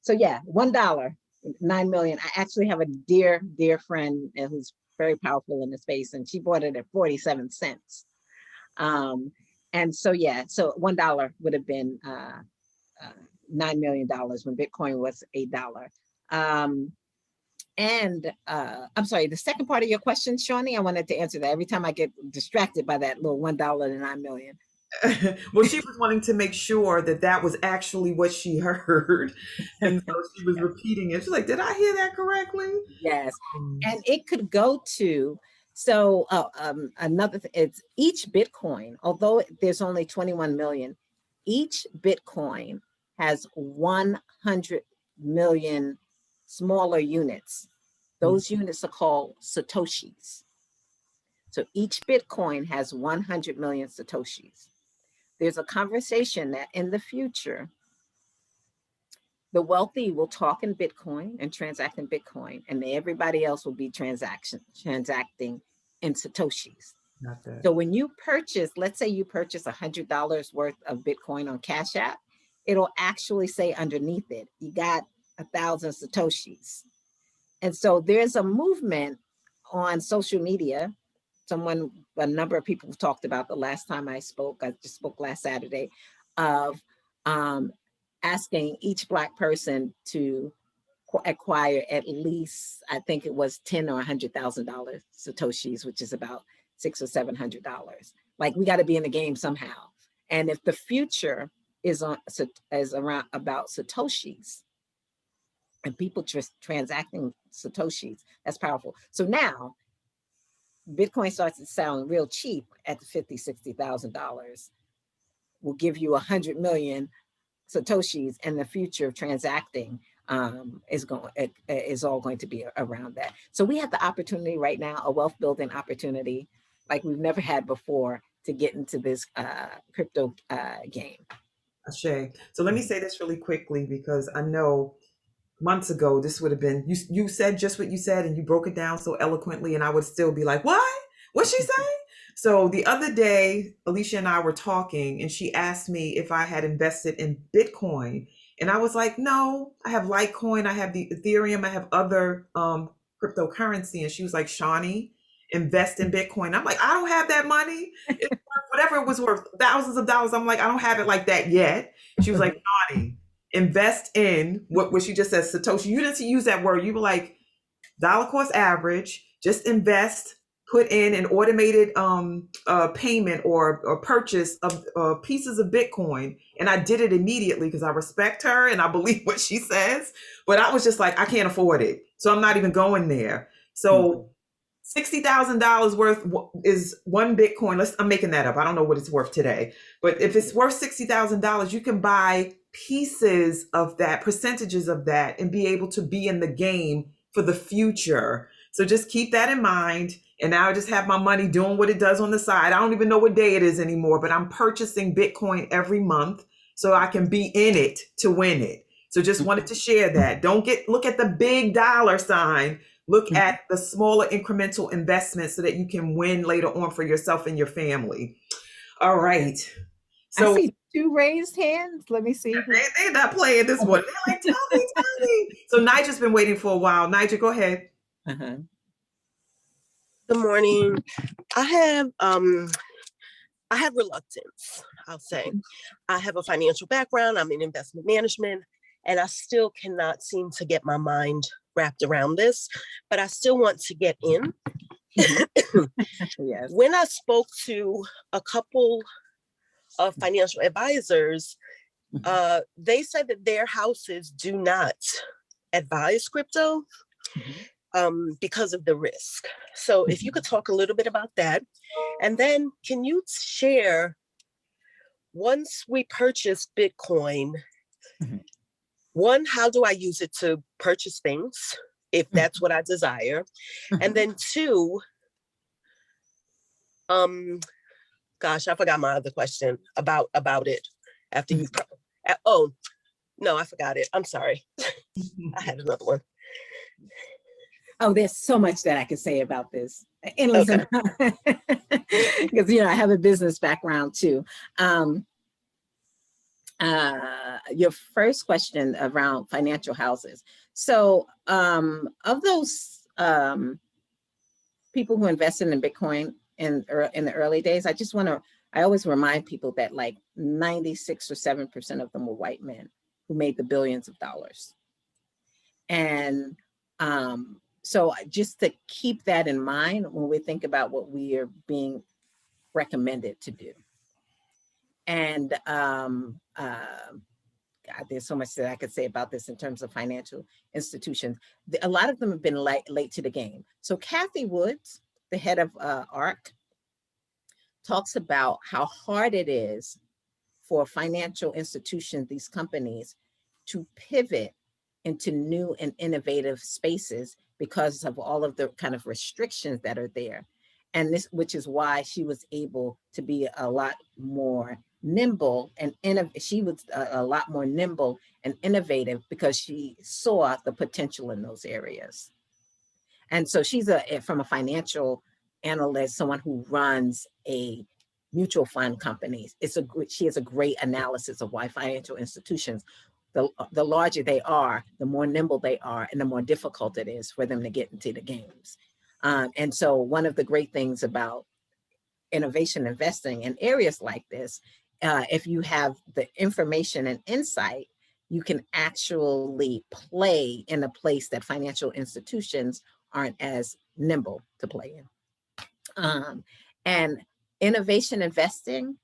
so yeah, $1, 9 million. I actually have a dear, dear friend who's very powerful in the space, and she bought it at 47 cents. And so yeah, so $1 would have been $9 million when Bitcoin was $8. And I'm sorry, the second part of your question, Shawnee, I wanted to answer that. Every time I get distracted by that little $1 to 9 million. Well, she was wanting to make sure that that was actually what she heard. And so she was repeating it. She's like, did I hear that correctly? Yes. And it could go to, so another, it's each Bitcoin, although there's only 21 million, each Bitcoin has 100 million smaller units. Those units are called Satoshis. So each Bitcoin has 100 million Satoshis. There's a conversation that in the future, the wealthy will talk in Bitcoin and transact in Bitcoin, and everybody else will be transacting in Satoshis. Not that. So when you purchase, let's say you purchase $100 worth of Bitcoin on Cash App, it'll actually say underneath it, you got 1,000 Satoshis. And so there's a movement on social media. A number of people talked about the last time I spoke, I just spoke last Saturday, of asking each Black person to acquire at least, I think it was $10,000 or $100,000 Satoshis, which is about $600 or $700. Like, we got to be in the game somehow. And if the future is around about Satoshis and people just transacting Satoshis, that's powerful. So now Bitcoin starts to sound real cheap at the $50,000, $60,000. Will give you 100 million Satoshis, and the future of transacting is all going to be around that. So we have the opportunity right now, a wealth building opportunity like we've never had before, to get into this crypto game. Ashay. So let me say this really quickly, because I know months ago this would have been, you said just what you said and you broke it down so eloquently, and I would still be like, what? What'd she say? So the other day, Alicia and I were talking, and she asked me if I had invested in Bitcoin. And I was like, no, I have Litecoin, I have the Ethereum, I have other cryptocurrency. And she was like, Shawnee, invest in Bitcoin. I'm like, I don't have that money. It's worth whatever it was worth, thousands of dollars. I'm like, I don't have it like that yet. She was like, Shawnee, invest in what she just said, Satoshi. You didn't use that word. You were like, dollar cost average, just invest, put in an automated payment or purchase of pieces of Bitcoin. And I did it immediately because I respect her and I believe what she says. But I was just like, I can't afford it, so I'm not even going there. So $60,000 worth is one Bitcoin. I'm making that up. I don't know what it's worth today. But if it's worth $60,000, you can buy pieces of that, percentages of that, and be able to be in the game for the future. So just keep that in mind. And now I just have my money doing what it does on the side. I don't even know what day it is anymore, but I'm purchasing Bitcoin every month so I can be in it to win it. So just wanted to share that. Don't look at the big dollar sign. Look at the smaller incremental investments so that you can win later on for yourself and your family. All right. So I see 2 raised hands. Let me see. They're not playing this one. They're like, tell me. So Nigel's been waiting for a while. Nigel, go ahead. Uh-huh. Good morning. I have reluctance, I'll say. I have a financial background. I'm in investment management, and I still cannot seem to get my mind wrapped around this, but I still want to get in. Yes. When I spoke to a couple of financial advisors, they said that their houses do not advise crypto because of the risk. So if you could talk a little bit about that. And then can you share, once we purchase Bitcoin, one, how do I use it to purchase things if that's what I desire? And then two, gosh, I forgot my other question about it after you. Oh, no, I forgot it. I'm sorry. I had another one. Oh, there's so much that I could say about this. Endless Okay. because I have a business background too. Your first question around financial houses. So of those people who invested in Bitcoin in the early days, I always remind people that like 96 or 7% of them were white men who made the billions of dollars. And so just to keep that in mind when we think about what we are being recommended to do. And God, there's so much that I could say about this in terms of financial institutions. A lot of them have been late to the game. So Kathy Woods, the head of ARC, talks about how hard it is for financial institutions, these companies, to pivot into new and innovative spaces because of all of the kind of restrictions that are there. And this, which is why she was able to be a lot more nimble and she was a lot more nimble and innovative because she saw the potential in those areas. And so she's from a financial analyst, someone who runs a mutual fund companies. She has a great analysis of why financial institutions, the larger they are, the more nimble they are, and the more difficult it is for them to get into the games. And so one of the great things about innovation investing in areas like this, if you have the information and insight, you can actually play in a place that financial institutions aren't as nimble to play in. And innovation investing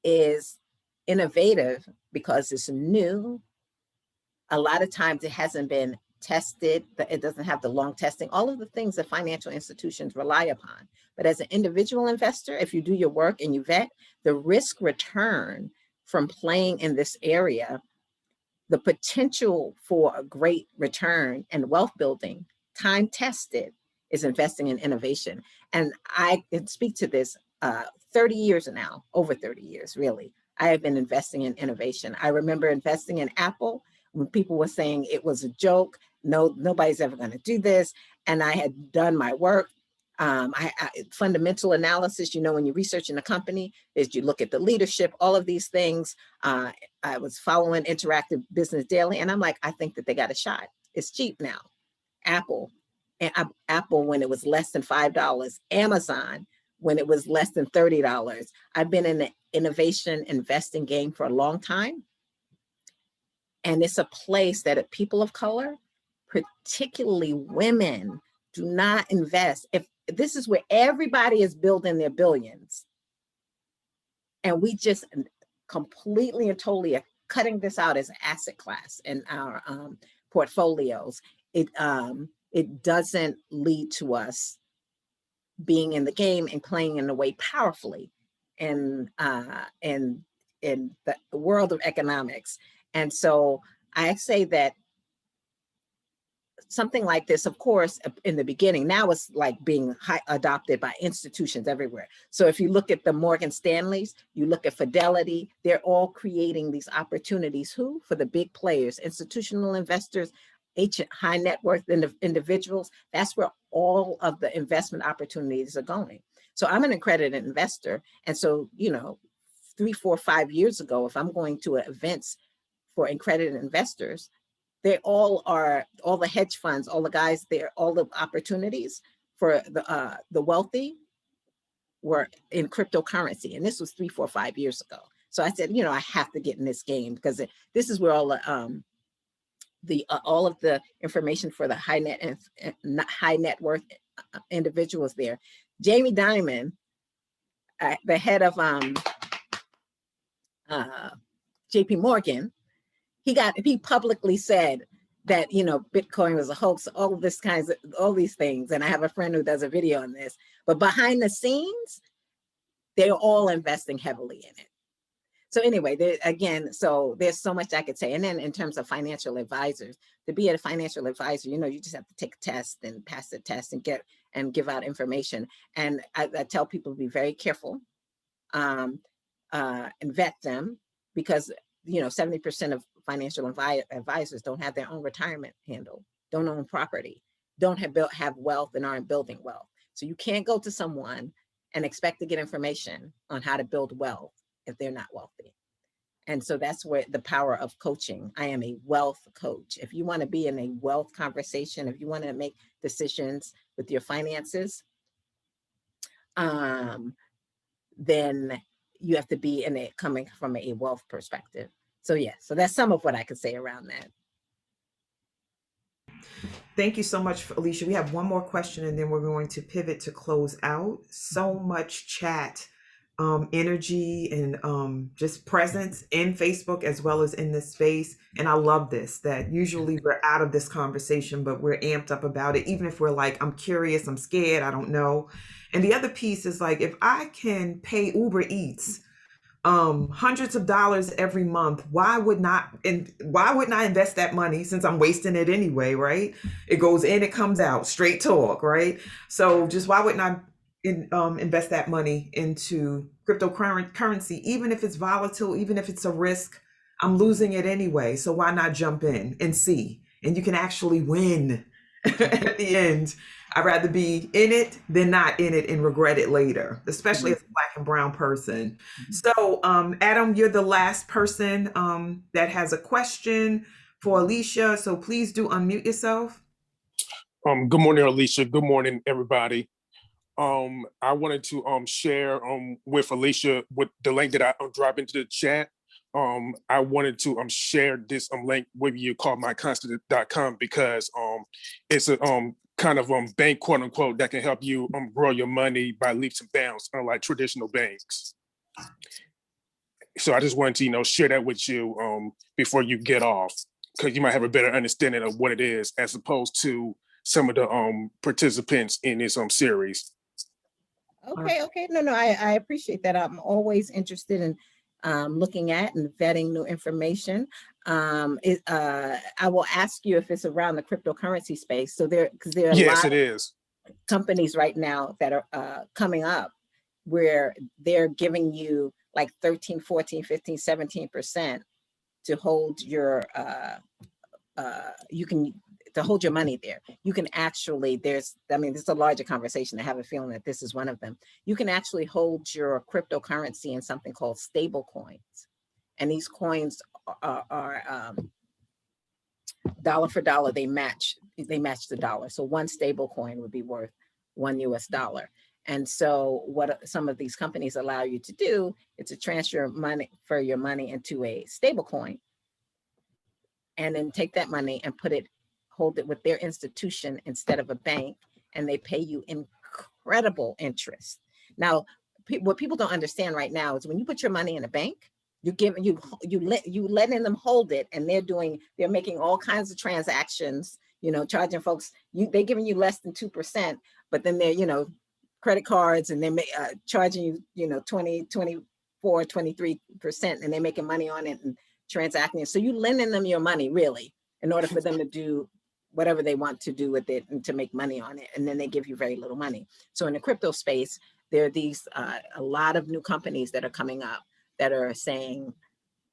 is innovative because it's new. A lot of times it hasn't been tested, it doesn't have the long testing, all of the things that financial institutions rely upon. But as an individual investor, if you do your work and you vet, the risk return from playing in this area, the potential for a great return and wealth building, time tested, is investing in innovation. And I can speak to this 30 years now, over 30 years, really. I have been investing in innovation. I remember investing in Apple when people were saying it was a joke. No, nobody's ever going to do this. And I had done my work. Fundamental analysis, when you're researching a company, is you look at the leadership, all of these things. I was following Interactive Business Daily, and I'm like, I think that they got a shot. It's cheap now. Apple when it was less than $5, Amazon when it was less than $30. I've been in the innovation investing game for a long time. And it's a place that people of color, particularly women, do not invest. If this is where everybody is building their billions, and we just completely and totally are cutting this out as an asset class in our portfolios, it doesn't lead to us being in the game and playing in a way powerfully in the world of economics. And so I say that something like this, of course, in the beginning, now it's like being adopted by institutions everywhere. So if you look at the Morgan Stanleys, you look at Fidelity, they're all creating these opportunities. Who? For the big players, institutional investors, high net worth individuals. That's where all of the investment opportunities are going. So I'm an accredited investor. And so, 3, 4, 5 years ago, if I'm going to events for accredited investors, they all the hedge funds, all the guys there, all the opportunities for the wealthy were in cryptocurrency. And this was 3, 4, 5 years ago. So I said, I have to get in this game because this is where all of the information for the high net worth individuals there. Jamie Dimon, the head of JP Morgan, he publicly said that Bitcoin was a hoax, all these things. And I have a friend who does a video on this, but behind the scenes, they're all investing heavily in it. So anyway, there, again, so there's so much I could say. And then in terms of financial advisors, to be a financial advisor, you know, you just have to take a test and pass the test and give out information. And I tell people to be very careful and vet them, because, you know, 70% of financial advisors don't have their own retirement handle, don't own property, don't have wealth, and aren't building wealth. So you can't go to someone and expect to get information on how to build wealth if they're not wealthy. And so that's where the power of coaching. I am a wealth coach. If you want to be in a wealth conversation, if you want to make decisions with your finances, then you have to be in it coming from a wealth perspective. So yeah, so that's some of what I could say around that. Thank you so much, Alicia. We have one more question and then we're going to pivot to close out. So much chat, energy, and just presence in Facebook as well as in this space. And I love this, that usually we're out of this conversation, but we're amped up about it. Even if we're like, I'm curious, I'm scared, I don't know. And the other piece is like, if I can pay Uber Eats hundreds of dollars every month, why wouldn't I invest that money, since I'm wasting it anyway, right? It goes in, it comes out, straight talk, right? So just why wouldn't I invest that money into cryptocurrency, even if it's volatile, even if it's a risk, I'm losing it anyway. So why not jump in and see? And you can actually win at the end. I'd rather be in it than not in it and regret it later, especially as a Black and brown person. So Adam, you're the last person that has a question for Alicia. So please do unmute yourself. Good morning, Alicia. Good morning, everybody. I wanted to share with Alicia with the link that I drop into the chat. I wanted to share this link with you called myconstant.com, because it's a kind of bank, quote unquote, that can help you grow your money by leaps and bounds, unlike traditional banks. So I just wanted to, you know, share that with you before you get off, because you might have a better understanding of what it is as opposed to some of the participants in this series. Okay. No, I appreciate that. I'm always interested in looking at and vetting new information. I will ask you if it's around the cryptocurrency space. So because there are a lot of companies right now that are coming up where they're giving you like 13, 14, 15, 17% to hold your to hold your money there. You can actually, there's a larger conversation. I have a feeling that this is one of them. You can actually hold your cryptocurrency in something called stable coins. And these coins are dollar for dollar, they match the dollar. So one stable coin would be worth $1 US. And so what some of these companies allow you to do is to transfer your money into a stable coin, and then take that money and hold it with their institution instead of a bank, and they pay you incredible interest. Now, what people don't understand right now is when you put your money in a bank, you letting them hold it, and they're making all kinds of transactions, you know, charging folks, they're giving you less than 2%, but then they're, you know, credit cards, and they're charging you, you know, 20, 24, 23%, and they're making money on it and transacting it. So you lending them your money really in order for them to do whatever they want to do with it and to make money on it. And then they give you very little money. So in the crypto space, there are these, a lot of new companies that are coming up that are saying,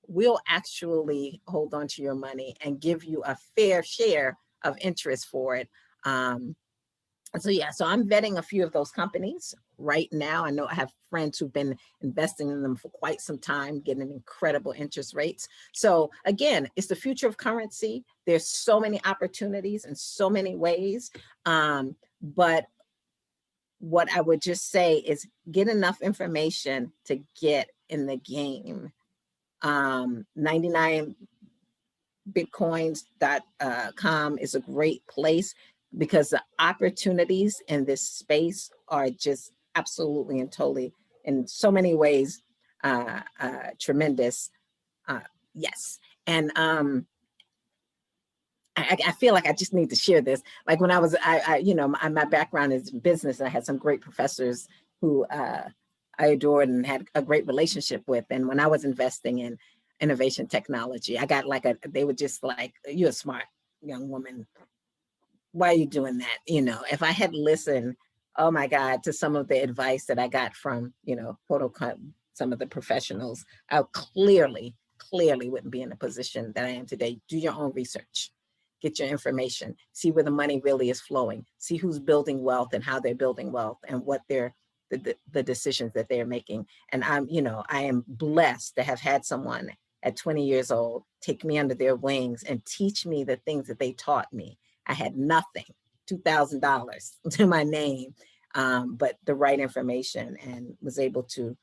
we'll actually hold on to your money and give you a fair share of interest for it. So yeah, so I'm vetting a few of those companies right now. I know I have friends who've been investing in them for quite some time, getting incredible interest rates. So again, it's the future of currency. There's so many opportunities in so many ways. But what I would just say is get enough information to get in the game. 99bitcoins.com is a great place, because the opportunities in this space are just absolutely and totally, in so many ways, tremendous. Yes. And I feel like I just need to share this. Like when I was, you know, my background is business. I had some great professors who I adored and had a great relationship with. And when I was investing in innovation technology, I got they were just like, you're a smart young woman. Why are you doing that? If I had listened, oh my God, to some of the advice that I got from, quote unquote, some of the professionals, I clearly wouldn't be in the position that I am today. Do your own research, get your information, see where the money really is flowing, see who's building wealth and how they're building wealth and what the decisions that they're making. And I am blessed to have had someone at 20 years old take me under their wings and teach me the things that they taught me. I had nothing, $2,000 to my name, but the right information, and was able to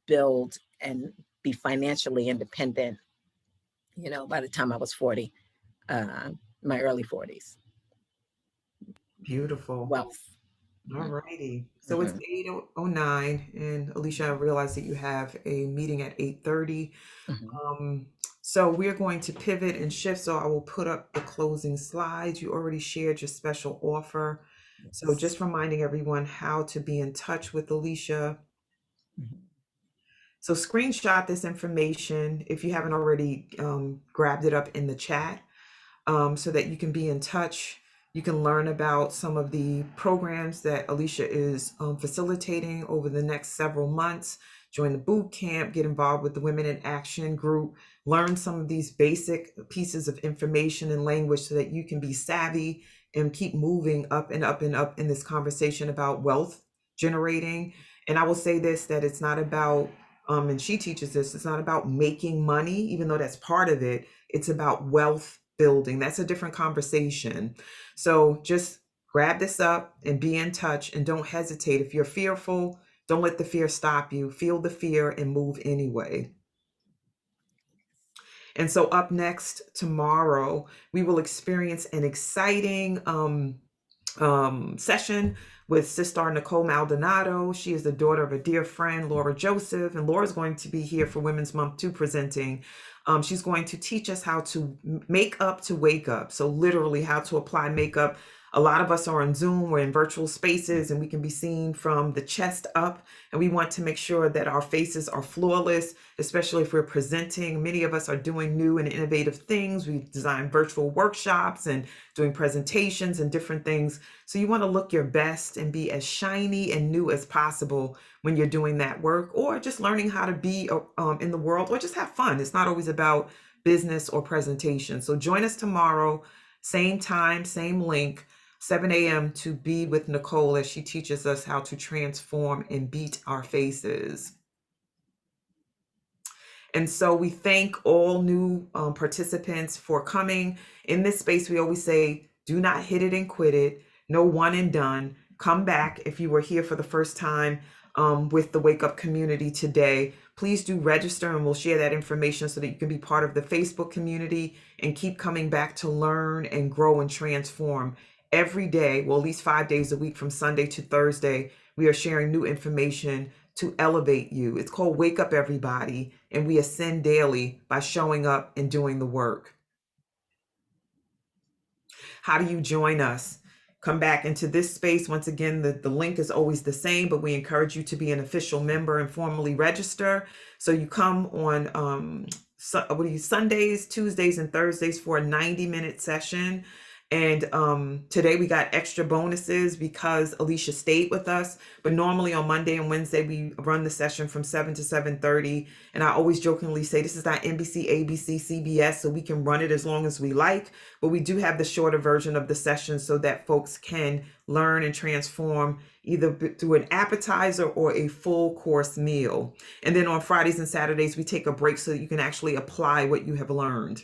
build and be financially independent, by the time I was 40, my early 40s. Beautiful. Wealth. All righty. So it's 8:09, and Alicia, I realize that you have a meeting at 8:30. So we're going to pivot and shift. So I will put up the closing slides. You already shared your special offer. So just reminding everyone how to be in touch with Alicia. So screenshot this information if you haven't already grabbed it up in the chat, so that you can be in touch. You can learn about some of the programs that Alicia is facilitating over the next several months. Join the boot camp, get involved with the Women in Action group, learn some of these basic pieces of information and language so that you can be savvy and keep moving up and up and up in this conversation about wealth generating. And I will say this, that it's not about, and she teaches this, it's not about making money, even though that's part of it. It's about wealth building. That's a different conversation. So just grab this up and be in touch, and don't hesitate. If you're fearful, don't let the fear stop you. Feel the fear and move anyway. And so up next tomorrow, we will experience an exciting session with Sister Nicole Maldonado. She is the daughter of a dear friend, Laura Joseph, and Laura's going to be here for Women's Month 2 presenting. She's going to teach us how to make up to wake up. So literally how to apply makeup. A lot of us are on Zoom, we're in virtual spaces, and we can be seen from the chest up. And we want to make sure that our faces are flawless, especially if we're presenting. Many of us are doing new and innovative things. We've designed virtual workshops and doing presentations and different things. So you want to look your best and be as shiny and new as possible when you're doing that work, or just learning how to be in the world, or just have fun. It's not always about business or presentation. So join us tomorrow, same time, same link, 7 a.m. to be with Nicole as she teaches us how to transform and beat our faces. And so we thank all new participants for coming. In this space, we always say, do not hit it and quit it. No one and done. Come back if you were here for the first time with the Wake Up community today. Please do register, and we'll share that information so that you can be part of the Facebook community and keep coming back to learn and grow and transform. Every day, well, at least 5 days a week from Sunday to Thursday, we are sharing new information to elevate you. It's called Wake Up Everybody, and we ascend daily by showing up and doing the work. How do you join us? Come back into this space. Once again, the link is always the same, but we encourage you to be an official member and formally register. So you come on Sundays, Tuesdays, and Thursdays for a 90-minute session. And today we got extra bonuses because Alicia stayed with us. But normally on Monday and Wednesday, we run the session from 7 to 7:30. And I always jokingly say this is not NBC, ABC, CBS, so we can run it as long as we like. But we do have the shorter version of the session so that folks can learn and transform either through an appetizer or a full course meal. And then on Fridays and Saturdays, we take a break so that you can actually apply what you have learned.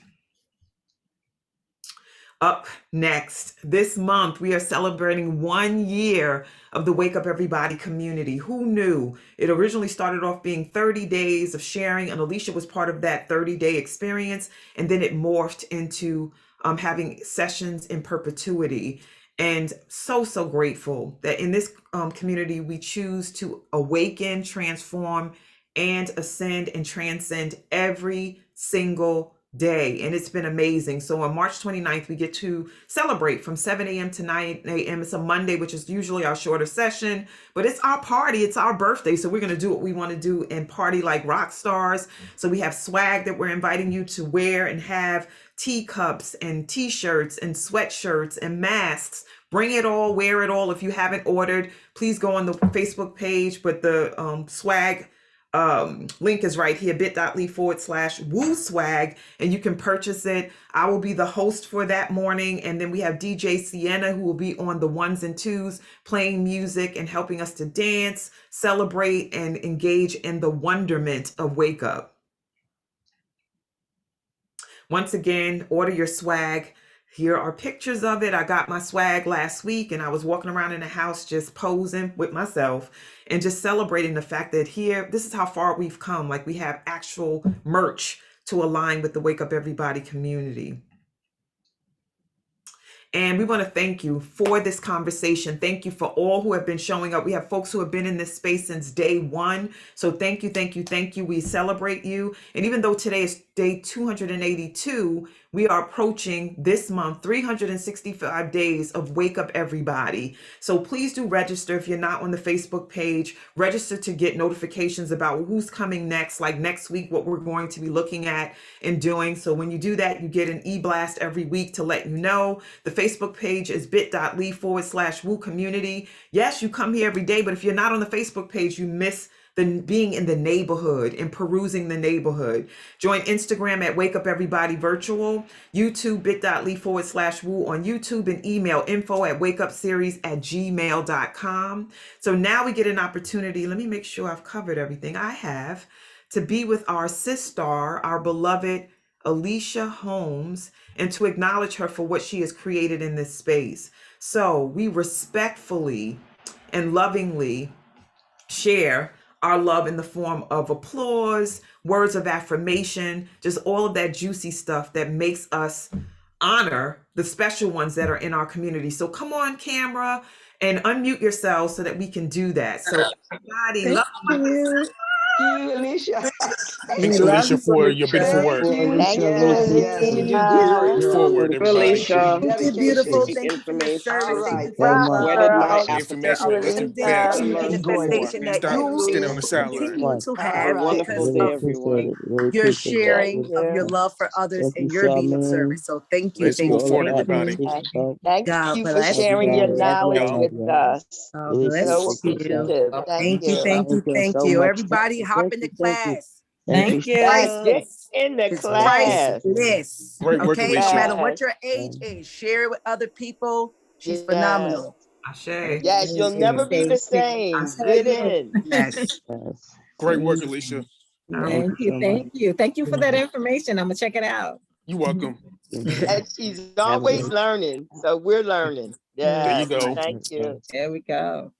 Up next, this month, we are celebrating 1 year of the Wake Up Everybody community. Who knew? It originally started off being 30 days of sharing, and Alicia was part of that 30-day experience, and then it morphed into having sessions in perpetuity. And so grateful that in this community, we choose to awaken, transform, and ascend and transcend every single day, and it's been amazing. So on March 29th, we get to celebrate from 7 a.m. to 9 a.m. It's a Monday, which is usually our shorter session, but it's our party. It's our birthday. So we're going to do what we want to do and party like rock stars. So we have swag that we're inviting you to wear and have teacups and t-shirts and sweatshirts and masks. Bring it all, wear it all. If you haven't ordered, please go on the Facebook page, but the swag link is right here, bit.ly/woo swag, and you can purchase it. I will be the host for that morning, and then we have DJ Sienna, who will be on the ones and twos, playing music and helping us to dance, celebrate, and engage in the wonderment of Wake Up. Once again, order your swag. Here are pictures of it. I got my swag last week and I was walking around in the house just posing with myself and just celebrating the fact that here, this is how far we've come. Like, we have actual merch to align with the Wake Up Everybody community. And we want to thank you for this conversation. Thank you for all who have been showing up. We have folks who have been in this space since day one. So thank you, thank you, thank you. We celebrate you. And even though today is day 282, we are approaching this month 365 days of Wake Up Everybody. So please do register. If you're not on the Facebook page, register to get notifications about who's coming next, like next week, what we're going to be looking at and doing. So when you do that, you get an e-blast every week to let you know. The Facebook page is bit.ly/woo community. Yes, you come here every day, but if you're not on the Facebook page, you miss the being in the neighborhood and perusing the neighborhood. Join Instagram at Wake Up Everybody Virtual, YouTube bit.ly/woo on YouTube, and email info@wakeupseries@gmail.com. So now we get an opportunity. Let me make sure I've covered everything I have to be with our sister, our beloved Alicia Holmes, and to acknowledge her for what she has created in this space. So we respectfully and lovingly share our love in the form of applause, words of affirmation, just all of that juicy stuff that makes us honor the special ones that are in our community. So come on camera and unmute yourselves so that we can do that. So everybody, Thank love you. Thank you, Alicia. Thanks, Alicia, for your beautiful Thank work. you. Alicia, Yes, Alicia, yes, you do Alicia. great Move work. forward, everybody. Alicia. Thank you, beautiful. Thank you for your service. All Thank right. you for So Thank much. you. the Information. Let's uplifting advance. manifestation that Stop you standing on the sideline. continue to All have right. because Really of appreciate it. Really your appreciate it. sharing of your love for others Thank you, and your being of Charmaine. service. So thank you, Thank Let's you, thank move you, all forward, the thank you. everybody. advocates. God Thank you bless for you. sharing your knowledge Y'all. with us. God Really bless appreciate you. that. Thank you, thank Thank you, you thank so you. much. Everybody hop Thank into you. Thank you. class. Thank you. Yes, get Priceless. in the It's class. priceless. Great work, Okay, no Alicia. matter what Yes, your age is, share it with other people. She's yes, phenomenal. Ashe. yes. You'll never be the I same. tell Get you, in. yes. Yes. Great work, Alicia. All Thank right. you so much. Thank you. Thank you for that information. I'm gonna check it out. You're welcome. And she's Have a always great learning. So we're learning. There you Yes. go. Thank you. There we go.